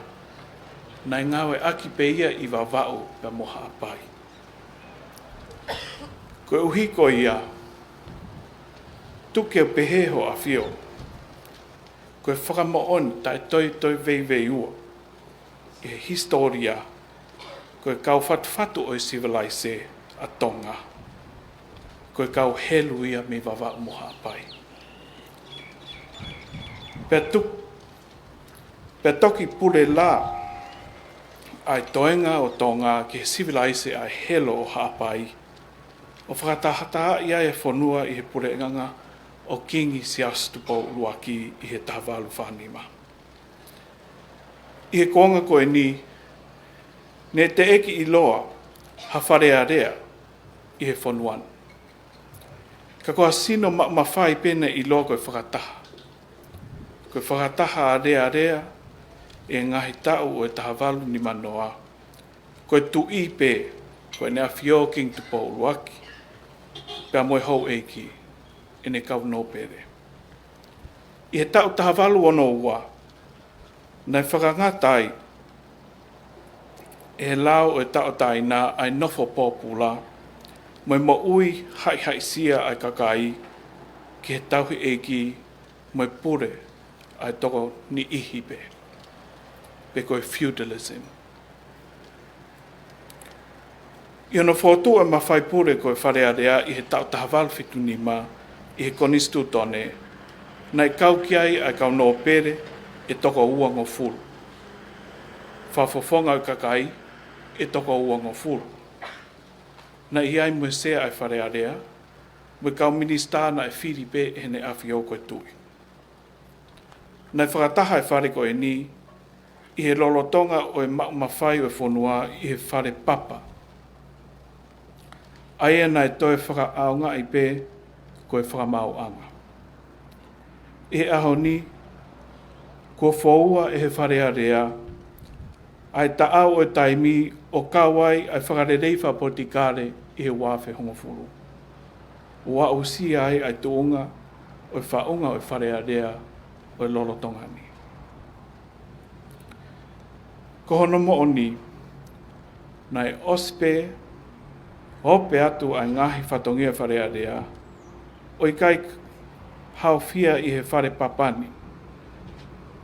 nai ngawe aki pe ia i wawa'u ka moha apai. Koe uhi koe ia tuke peheho a whio. Koe whakamoon tai toi vei ua i he historia koe kau whatu o i civilise a Tonga. Koe kau helu ia me wawa'u moha apai. Pea toki pure la ai toenga o Tonga ki he civilise ai helo o haapai. O whakatahata ia e whanua i he pure nganga o kingi sias Tupou luaki i he tawalu whanima. I he konga koe ni, ne te eki i loa ha Falealea i he whanuan. Ka koa sino mawhai pene i loa koe whakataha. Koe whakataha area e ngahi tau o e tahawalu ni manoa. Koe tu i pe, koe nea whio king Tupou luaki. Pea moe hou eiki, e ne kau no pere. I he tau tahawalu ono ua, nei whakangatai, e lau o e tau taina ai nofo popula, moe mo ui hai sia ai kakai, ki he tauhi eiki, moe pure, ai toko ni ihi pe. Pe koe feudalism. I ono whotu e mawhai pure koe Falealea i he tau tahawalu fitu ni ma, i he konistu tone, nei kau ki ai kau no pere, e toko ua ngō furu. Whawhawhonga o kakai, e toko ua ngō furu. Na i ai mwe sea ai Falealea, me kau minista na e whiri pe e ne awhi o koe tui. Nei whakataha e whare koe ni, i he lolotonga o e mawhai o e whonua i he whare papa. Aia nei toi whakaaunga i pe koe whakamau anga. I he aho ni, kua whaua e he wharearea, ai taau o e taimi o kawai ai whakarerei whapotikare i he wāwhe hongofuru. Ua usi ai ai tuunga o e whaunga o e wharearea o e lolotonga ni. Ko hono mo o ni, nai ospe, hope atu ai ngahi whatongia wharearea, o i kai hau fia i he whare papani,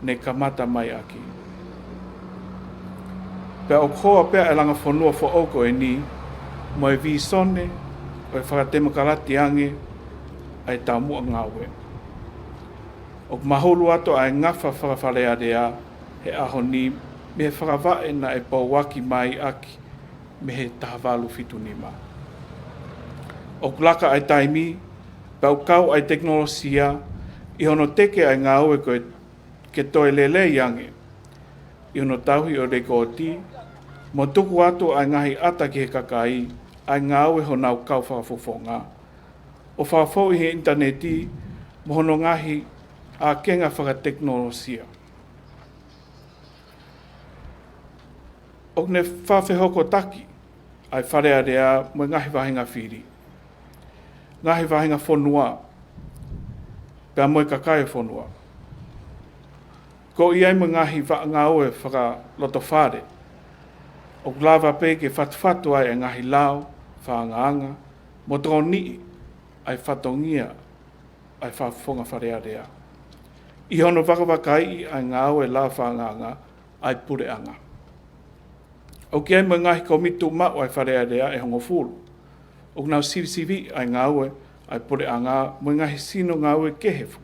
ne kamata mai aki. Pea o koa pea e langa whanua fo oko e ni, mo e vi sone, o e whakatemokarati ange, ai tāmua ngawe. O mahulu ato ai ngafa whakawharearea, he aho ni, me he whakawae na e pauwaki mai aki, me he tahawalu fitu nima. O laka ai taimi, pau kau ai teknolosia, i hono teke ai ngā ue koe ke toe lele iange, i hono tauhi o rekoti, mo tuku atu ai ngahi ata ki he kakai, ai ngā ue honau kau whakafofonga. O whakafo i he interneti, mo hono ngahi a kenga whakateknolosia. O ne whawhehoko taki, ai wharearea mo ngahi wahinga whiri. Ngahi wahinga whonua, pea moe kakai whonua. Ko iai mo ngahi ngā ue whakaloto whare, o lava pe ke whatu ai ngahi lao, whaangaanga, mo troni ai whatongia, ai whafonga wharearea. I hono whakawakai ai ngā ue lao whaangaanga, ai pureanga. O ki ai mo ngahi komitu mau ai wharearea e hongo fulu. O nau sirisivi ai ngā ue, ai pureanga, mo ngahi sino ngā ue kehefu,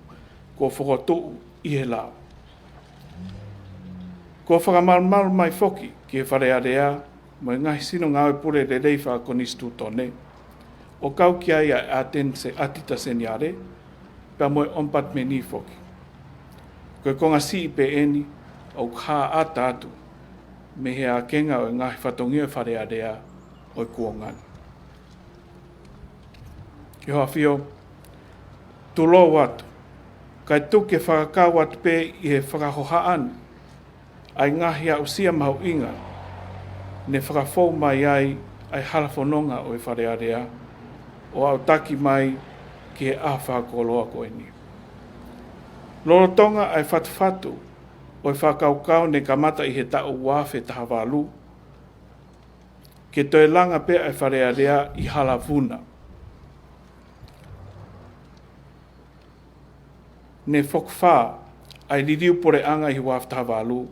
ko whakotu i he lao. Ko whakamaru mai foki ki e wharearea, mo ngahi sino ngā ue pure re rei whakonistu tone. O kau ki ai atense atita seniare, pea mo ompat me ni foki. Koe konga si pe eni, o kā ata atu, me he a kenga o ngahi whatongia wharearea o kuongani. Ki hoa whio, tulo watu, kai tuke whakakau atu pe i he whakahohaan, ai ngahi a usia mahu inga, ne whakafou mai ai harafononga o e wharearea, o au taki mai ki he awhakoloa koe ni. Lorotonga ai whatu o e whakaukau ne kamata i he tau wawhe tahawalu, ke toe langa pe ai wharearea i halavuna. Ne whokwha ai ririu pore anga i wawhe tahawalu,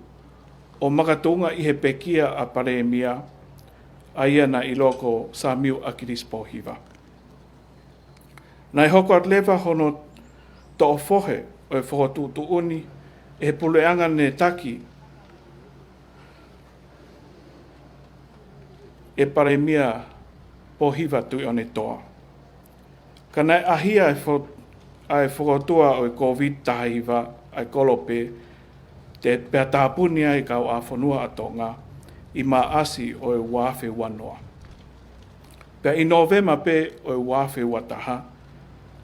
o makatunga i he pekia a paremia, a ia na i loko sa miu akirispo hiva. Nai hoko at lewa hono to o fohe o e whohotu tu uni, e he puleanga ne taki, e paremia po hiva tui one toa. Ka nai ahia ai whokotua o e COVID tahiva ai kolope, te pea tāpuni ai kau a whanua atonga i maasi o e wāwhe wanoa. Pea i novema pe o e wāwhe wataha,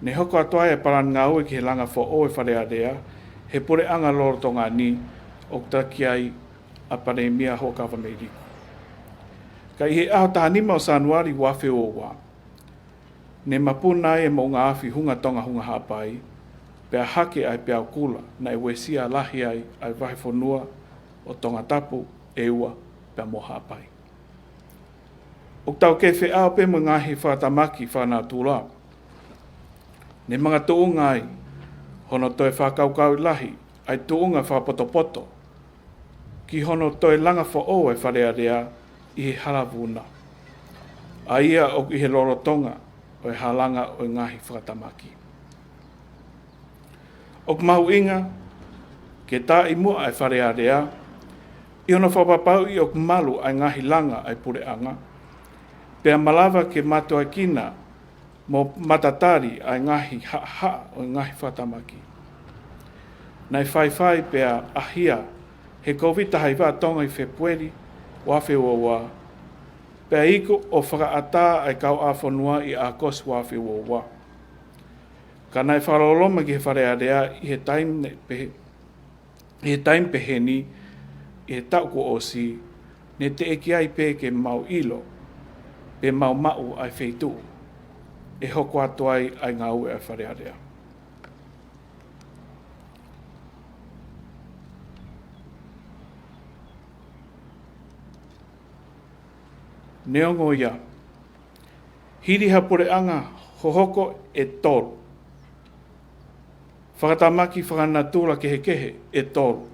ne hoko atoa e paran ngau e ki he langa fo o e wharearea, he pure anga lorotonga ni o taki ai a paremia ho kawhameiriku. Ka i he aho tahanima o Sanuari wāwhe o wā, ne mapuna e mo ngā awhi hunga tonga hunga hapai, pea hake ai pea kula na e wesia lahi ai wahi whanua o Tongatapu e ua pea moha apai. O tau ke wheao pe mo ngahi whatamaki whanau tūrā. Ne mga tuunga ai, hono toi whakaukau lahi, ai tuunga whapotopoto, ki hono toi langa wha o e wharearea i he haravuna. A ia o i he lorotonga o e halanga o ngahi whakatamaki. O mahu inga, ke tā i mua ai wharearea, i hono whapapau i o malu ai ngahi langa ai pureanga, pea malawa ke matua kina mo matatari ai ngahi ha o ngahi whatamaki. Nei whai pea ahia he kovita hai wā tonga i Februari wafe wa pea iko o whakaata ai kau a whanua i a kos wafe wa. Ka nei wharoloma ki he Falealea i he taim peheni i he tau ko osi ne te eki ai pe ke mau ilo pe mau ai wheitu e hoko atu ai ngā ue ai Falealea. Neongo ia, hiri hapureanga hohoko e toru. Whakatamaki whakanatūra kehe e toru.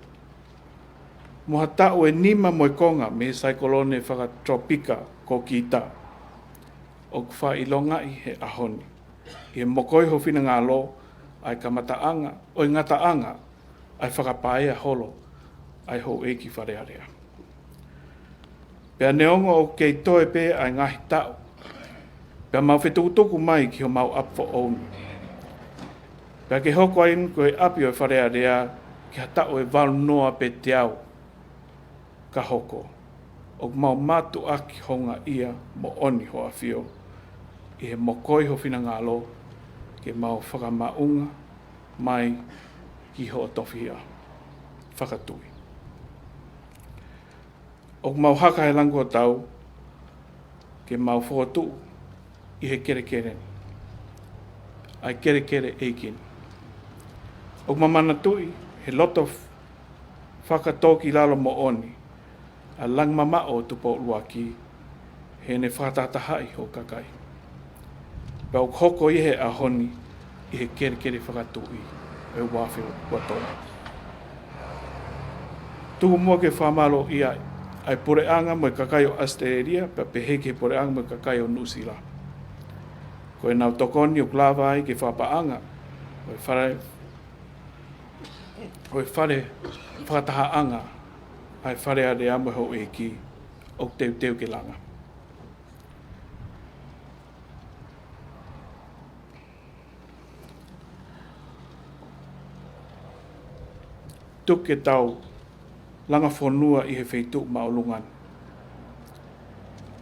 Moha tau e nima moe konga me saikolone whakatropika ko kita. O kwha ilonga i he ahoni. I he mokoiho whina ngā lo ai kamataanga, o i ngataanga ai whakapaea holo ai ho eki Falealea. Pea neongo o kei toe pe ai ngahi tau. Pea mau whetukutuku mai ki ho mau apfo onu. Pea ke hoko ainu koe api o Falealea ki ha tau e walu noa pe te au. Ka hoko. O mau matu aki honga ia mo oni ho awhio. I he mokoi ho whina ngalo ke mau whakamaunga mai ki ho Tofi'a. Whakatui. O mau haka he lango tau ke mau whotu i he kere. Ai kere eikin. O mamana tui he loto whakatoki lalo mo oni. A lang mama o Tupouto'a he ne whakatatahai ho kakai. Pau hoko i he ahoni i he kere whakatui e wafe o tonga. Tuhu mua ke whamalo i ai pureanga mo kakai o Australia, pa peheke pureanga mo kakai o New Zealand. Ko e nau tokoni o klava ai ke whapaanga, o e whare whakatahaanga ai Falealea mo ho eki o teu ke langa. Tuk ke tau langa whanua i he wheitu maulungan.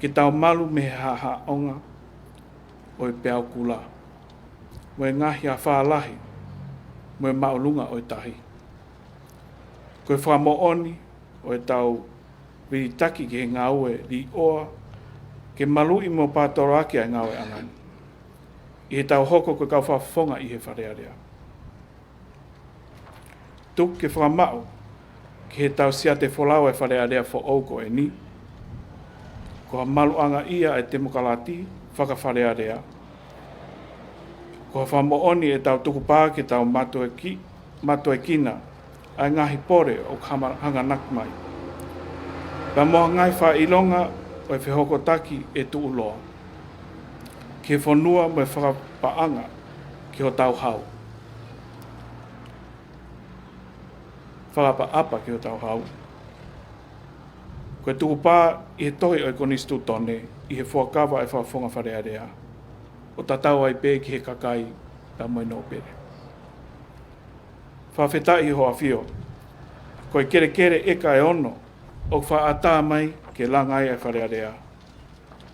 Ke tau malu me ha onga o e peau kula. Mo e ngahi a whaalahi, mo e maulunga o e tahi. Ko e whamooni o e tau viritaki ke he ngā ue li oa, ke malu i mo pātoro ake ai ngā ue angani. I he tau hoko ko kau whafonga i he Falealea. Tuk ke whamau, ke he tau sia te wholau e Falealea fo auko e ni. Ko ha maluanga ia e te mokalati, whaka Falealea. Ko ha whamooni e tau tukupā ke tau mato e kina, ai ngahi pore o hanga nakmai. Pa moa ngai wha ilonga o e whihoko taki e tu uloa. Ke whanua mo e whakapaanga ki ho tau hau. Whakapaapa ki ho tau hau. Ko e tukupā i he tohi o e konistu tone i he whakawa e whawhonga Falealea. O tatau ai pē ki he kakai ta moe no pere. Whawhetai ho a whio. Ko e kere eka e ono o whaata mai ke langa ai e Falealea.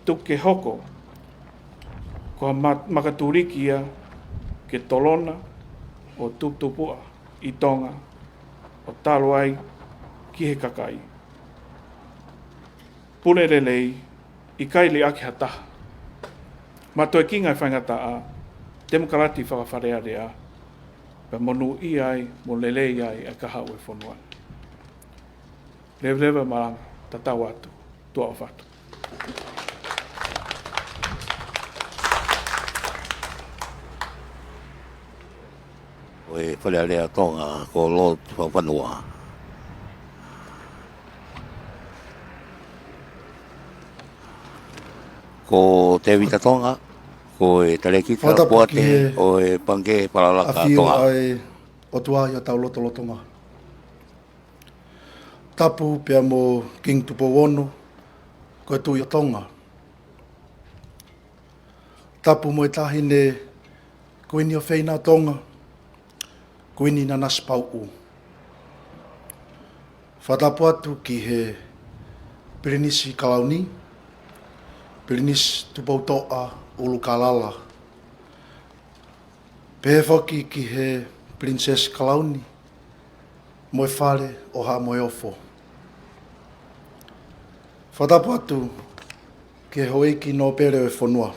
Tuk ke hoko ko makaturikia ke tolona o Tupouto'a i Tonga o talo ai ki he kakai. Punerelei i kaili ake hataha. Mato e kinga i whaingata a demokarati Falealea pa monu i ai, mo lelei ai a kaha ue whanua. Lewa maranga, tatau atu, tua o whatu. O e Falealea Tonga ko lo whanua. Ko te vita Tonga, ko e tarekita poate o e pange paralaka Tonga. Ai o tua i o tau lotonga. Tapu pia mo King Tupou ono, ko e tui o Tonga. Tapu mo e tahine kuini o whaina Tonga, kuini Nanasipau'u. Whatapu atu ki he Pirinisi Kalauni, Pirinisi Tupouto'a Ulukalala. Pehe whaki ki he Princess Kalauni, moe whare o ha moe ofo. Whatapu atu ki he hoiki no pere e whanua.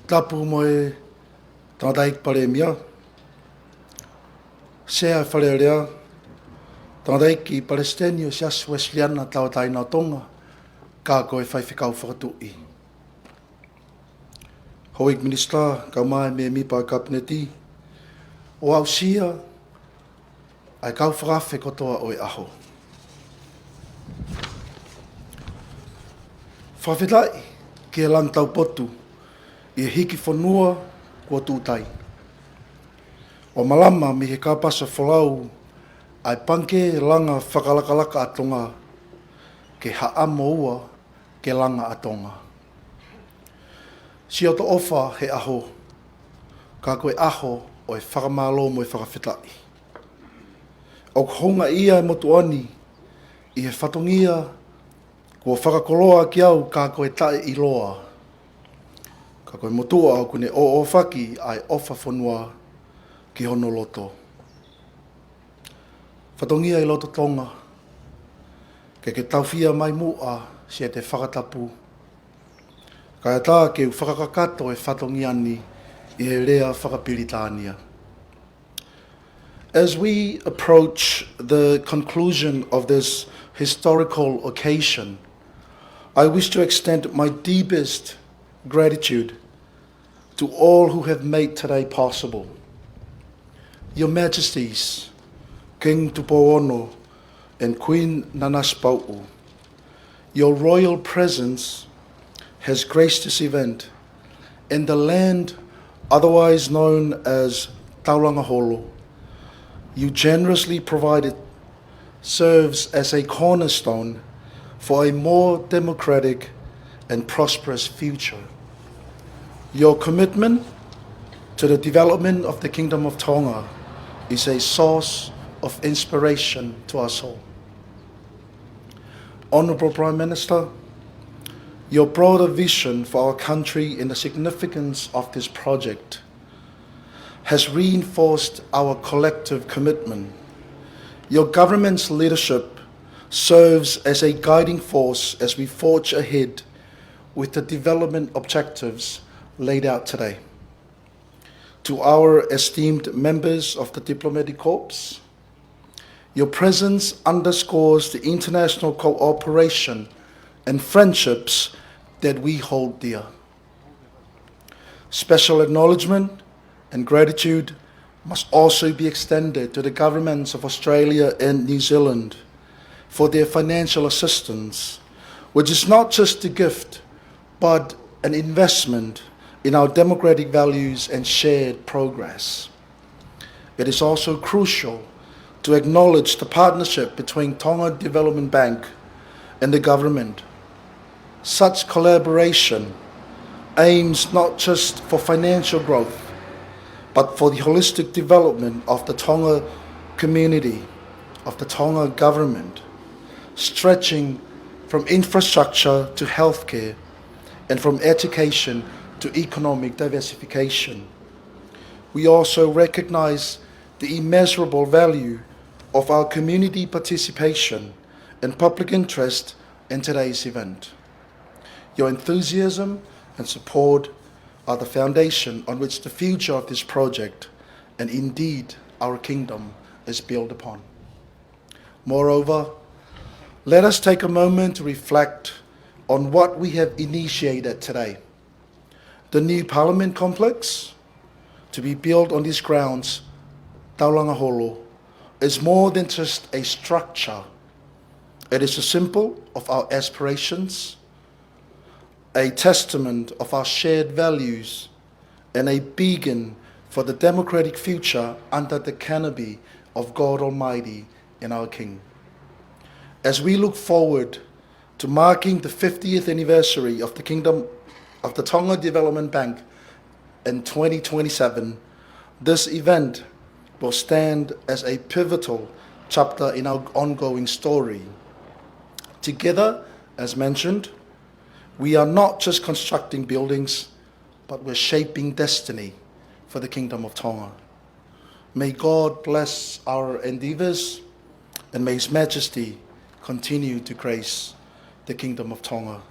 Tapu moe tangataik pare mia, sea Falealea, tangataik ki Palestinian sias Wesleyan tau taina Tonga, ka koe whaiwhikau whakatui. Hoik Minister, kau mai me mipa kabineti, o au sia, ai kau whakawhi kotoa o e aho. Whawhetai ki e lang tau potu, i e hiki whanua kua tūtai. O malama mi he kāpasa whalau, ai panke langa whakalakalaka a Tonga, ke haamo ua ke langa a Tonga. Si o to ofa he aho, ka koe aho o e whakamalo mo e whakawhetai. O kohonga ia e motuani, i he whatongia, kua whakakoloa ki au ka koe tae i loa. Ka koe motua au kune o whaki ai ofa whanua ki hono loto. Whatongia i loto Tonga, ke tauwhia mai mua si e te whakatapu. Ka tā ke u whakakakato e whatongia ni i he rea whakapiritania. As we approach the conclusion of this historical occasion, I wish to extend my deepest gratitude to all who have made today possible. Your Majesties, King Tupouto'a and Queen Nanasipau'u, your royal presence has graced this event, and the land otherwise known as Talangaloto you generously provided serves as a cornerstone for a more democratic and prosperous future. Your commitment to the development of the Kingdom of Tonga is a source of inspiration to us all. Honourable Prime Minister, your broader vision for our country and the significance of this project has reinforced our collective commitment. Your government's leadership serves as a guiding force as we forge ahead with the development objectives laid out today. To our esteemed members of the Diplomatic Corps, your presence underscores the international cooperation and friendships that we hold dear. Special acknowledgement and gratitude must also be extended to the governments of Australia and New Zealand for their financial assistance, which is not just a gift, but an investment in our democratic values and shared progress. It is also crucial to acknowledge the partnership between Tonga Development Bank and the government. Such collaboration aims not just for financial growth, but for the holistic development of the Tonga community, of the Tonga government, stretching from infrastructure to healthcare and from education to economic diversification. We also recognize the immeasurable value of our community participation and public interest in today's event. Your enthusiasm and support are the foundation on which the future of this project, and indeed our kingdom, is built upon. Moreover, let us take a moment to reflect on what we have initiated today. The new Parliament complex, to be built on these grounds, Talangaloto, is more than just a structure. It is a symbol of our aspirations, a testament of our shared values, and a beacon for the democratic future under the canopy of God Almighty and our King. As we look forward to marking the 50th anniversary of the Kingdom of the Tonga Development Bank in 2027, this event will stand as a pivotal chapter in our ongoing story. Together, as mentioned, we are not just constructing buildings, but we're shaping destiny for the Kingdom of Tonga. May God bless our endeavors, and may His Majesty continue to grace the Kingdom of Tonga.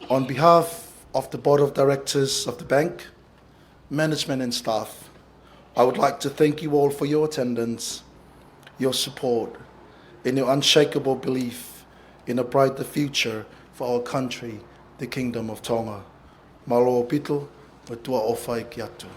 On behalf of the Board of Directors of the bank, management and staff, I would like to thank you all for your attendance, your support, and your unshakable belief in a brighter future for our country, the Kingdom of Tonga. Malo pito, matua ofai ki atu.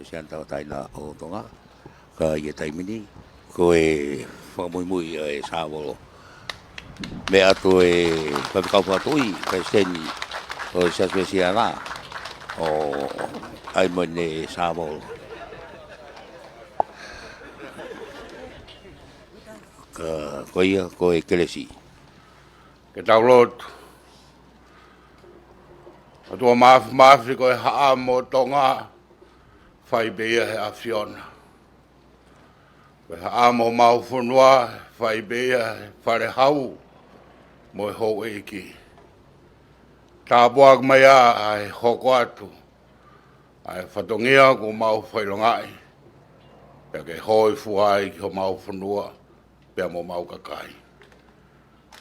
Sian tau tai na o Tonga ka ye tai mini ko e Moimoi e Sawolo me atu e pa ka pa toi ka seni o sa spesiala o ai mo ne Sawolo ka ko e kelesi Ke Talangaloto. Atua maafi ko e haa mo Tonga. Fai beia he afiona. Pe haa mo mau whanua, fai beia he whare hau, mo e hou e iki. Tā buak mai ai hoko atu, ai whatongia ko mau whailongai. Pea ke hoi fuai ki ho mau whanua, pea mo mau kakai.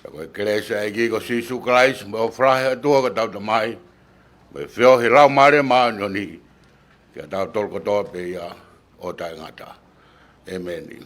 Pea koe keresa e ki ko Sisu Christ, mo whrahe atua ka tau tamai, me whio he lau mare maa nyoni, kia tau Tongatapu pe ia o tai ngata. Amen.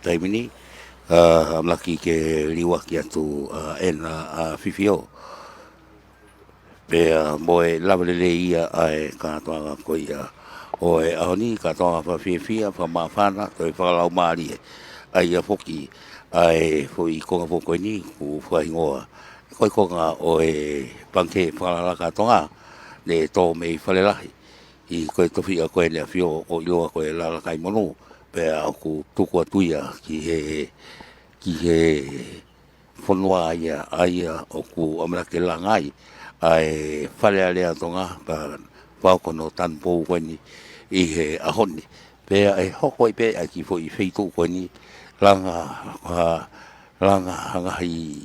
taimini laki ke liwa ki atu ena fifio pe moe lavalele ia ai ka toa ko ia o e aoni ka toa fa fifia fa mafana to e whakalau maari ai a foki ai foi konga poko ni ku whaingoa koi konga o e panke whakalaka tonga ne tō mei whalelahi i koe Tofi'a koe nea whio o iloa koe Lakalakaimonu pe au ku Tuku'aho ki he whanua ia o ku amarake langai ai Falealea tonga pa whaukono Tanupou koe ni i he ahoni pe e hoko i pe a ki fo i wheitu koe ni langa hangahi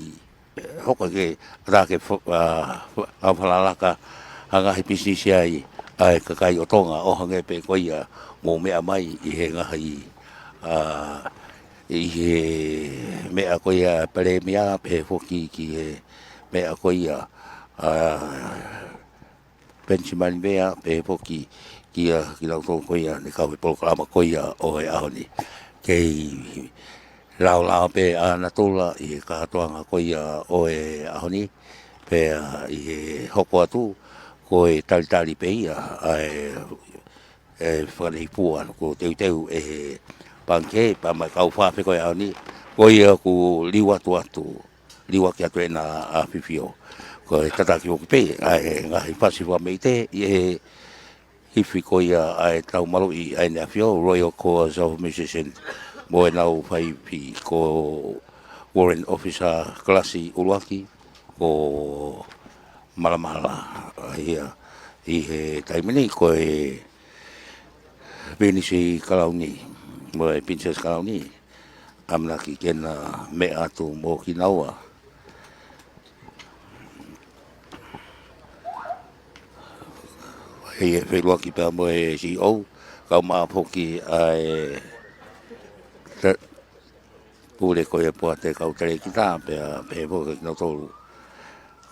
hoko ke rake awhalalaka hangahi business ai ai kakai o Tonga o hange pe koe ia mō mea mai i he ngahi i he mea koe ia pere mea pe foki ki he mea koe ia Pensimani mea pe poki kia lau tō koia ni kau polo kalama koia o e ahoni. Kei lao pe ana tola i ka hatoanga koia o e ahoni pe i he hoko atu ko e talitali pe ia e whanei pua ko teu e panke pa mai kau whape koe ahoni koia ku liwa liwa ki atu e na a whiwhio. Ko e tataki o kipe, ngahi pasi wa meite, i e hifi koia ai tau malo i ai nea whio, Royal Corps of Musicians, mo e nau whai pi ko Warrant Officer Klasi Uluaki, ko Malamala, i he taimini ko e Benisi Kalauni, mo e Princess Kalauni, amna ki kena me atu mo ki naua. He whenua ki pēr mo e CEO, kau maa poki ai pūre koe pua te kau tere ki tā, pēr poki ki no tōru.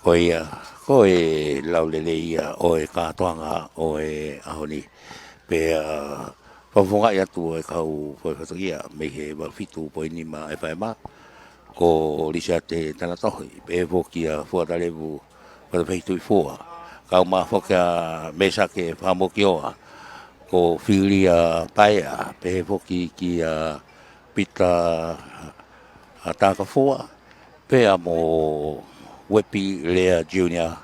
Koe laulele ia o e kātoanga o e ahoni, pēr whawhonga i atu o e kau whawhatokia, me he wafitu po inima e whaema, ko lisa te tanatohi, pēr poki a fuatarevu whatawhitu i fua. Kau maa whoka mesa ke whamokioa ko whiria paea pe whoki ki a pita a tāka fua pea mo Wepi Lea Junior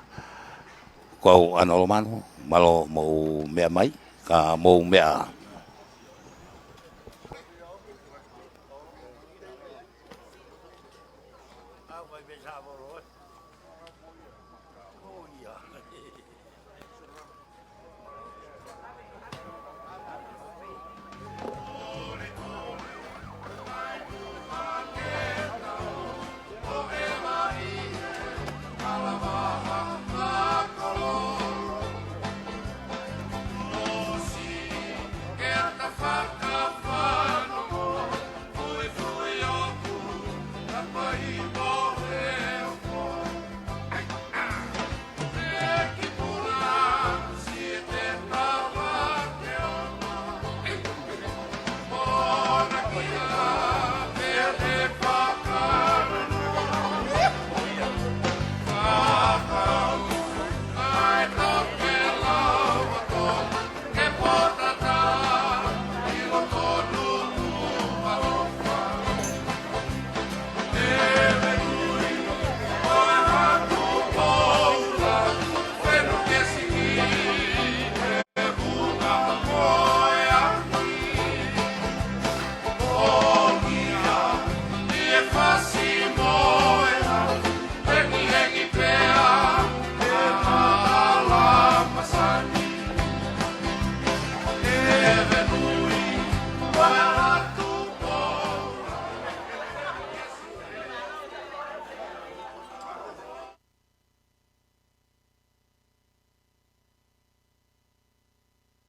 ko anolo manu malo mo mea mai ka mo mea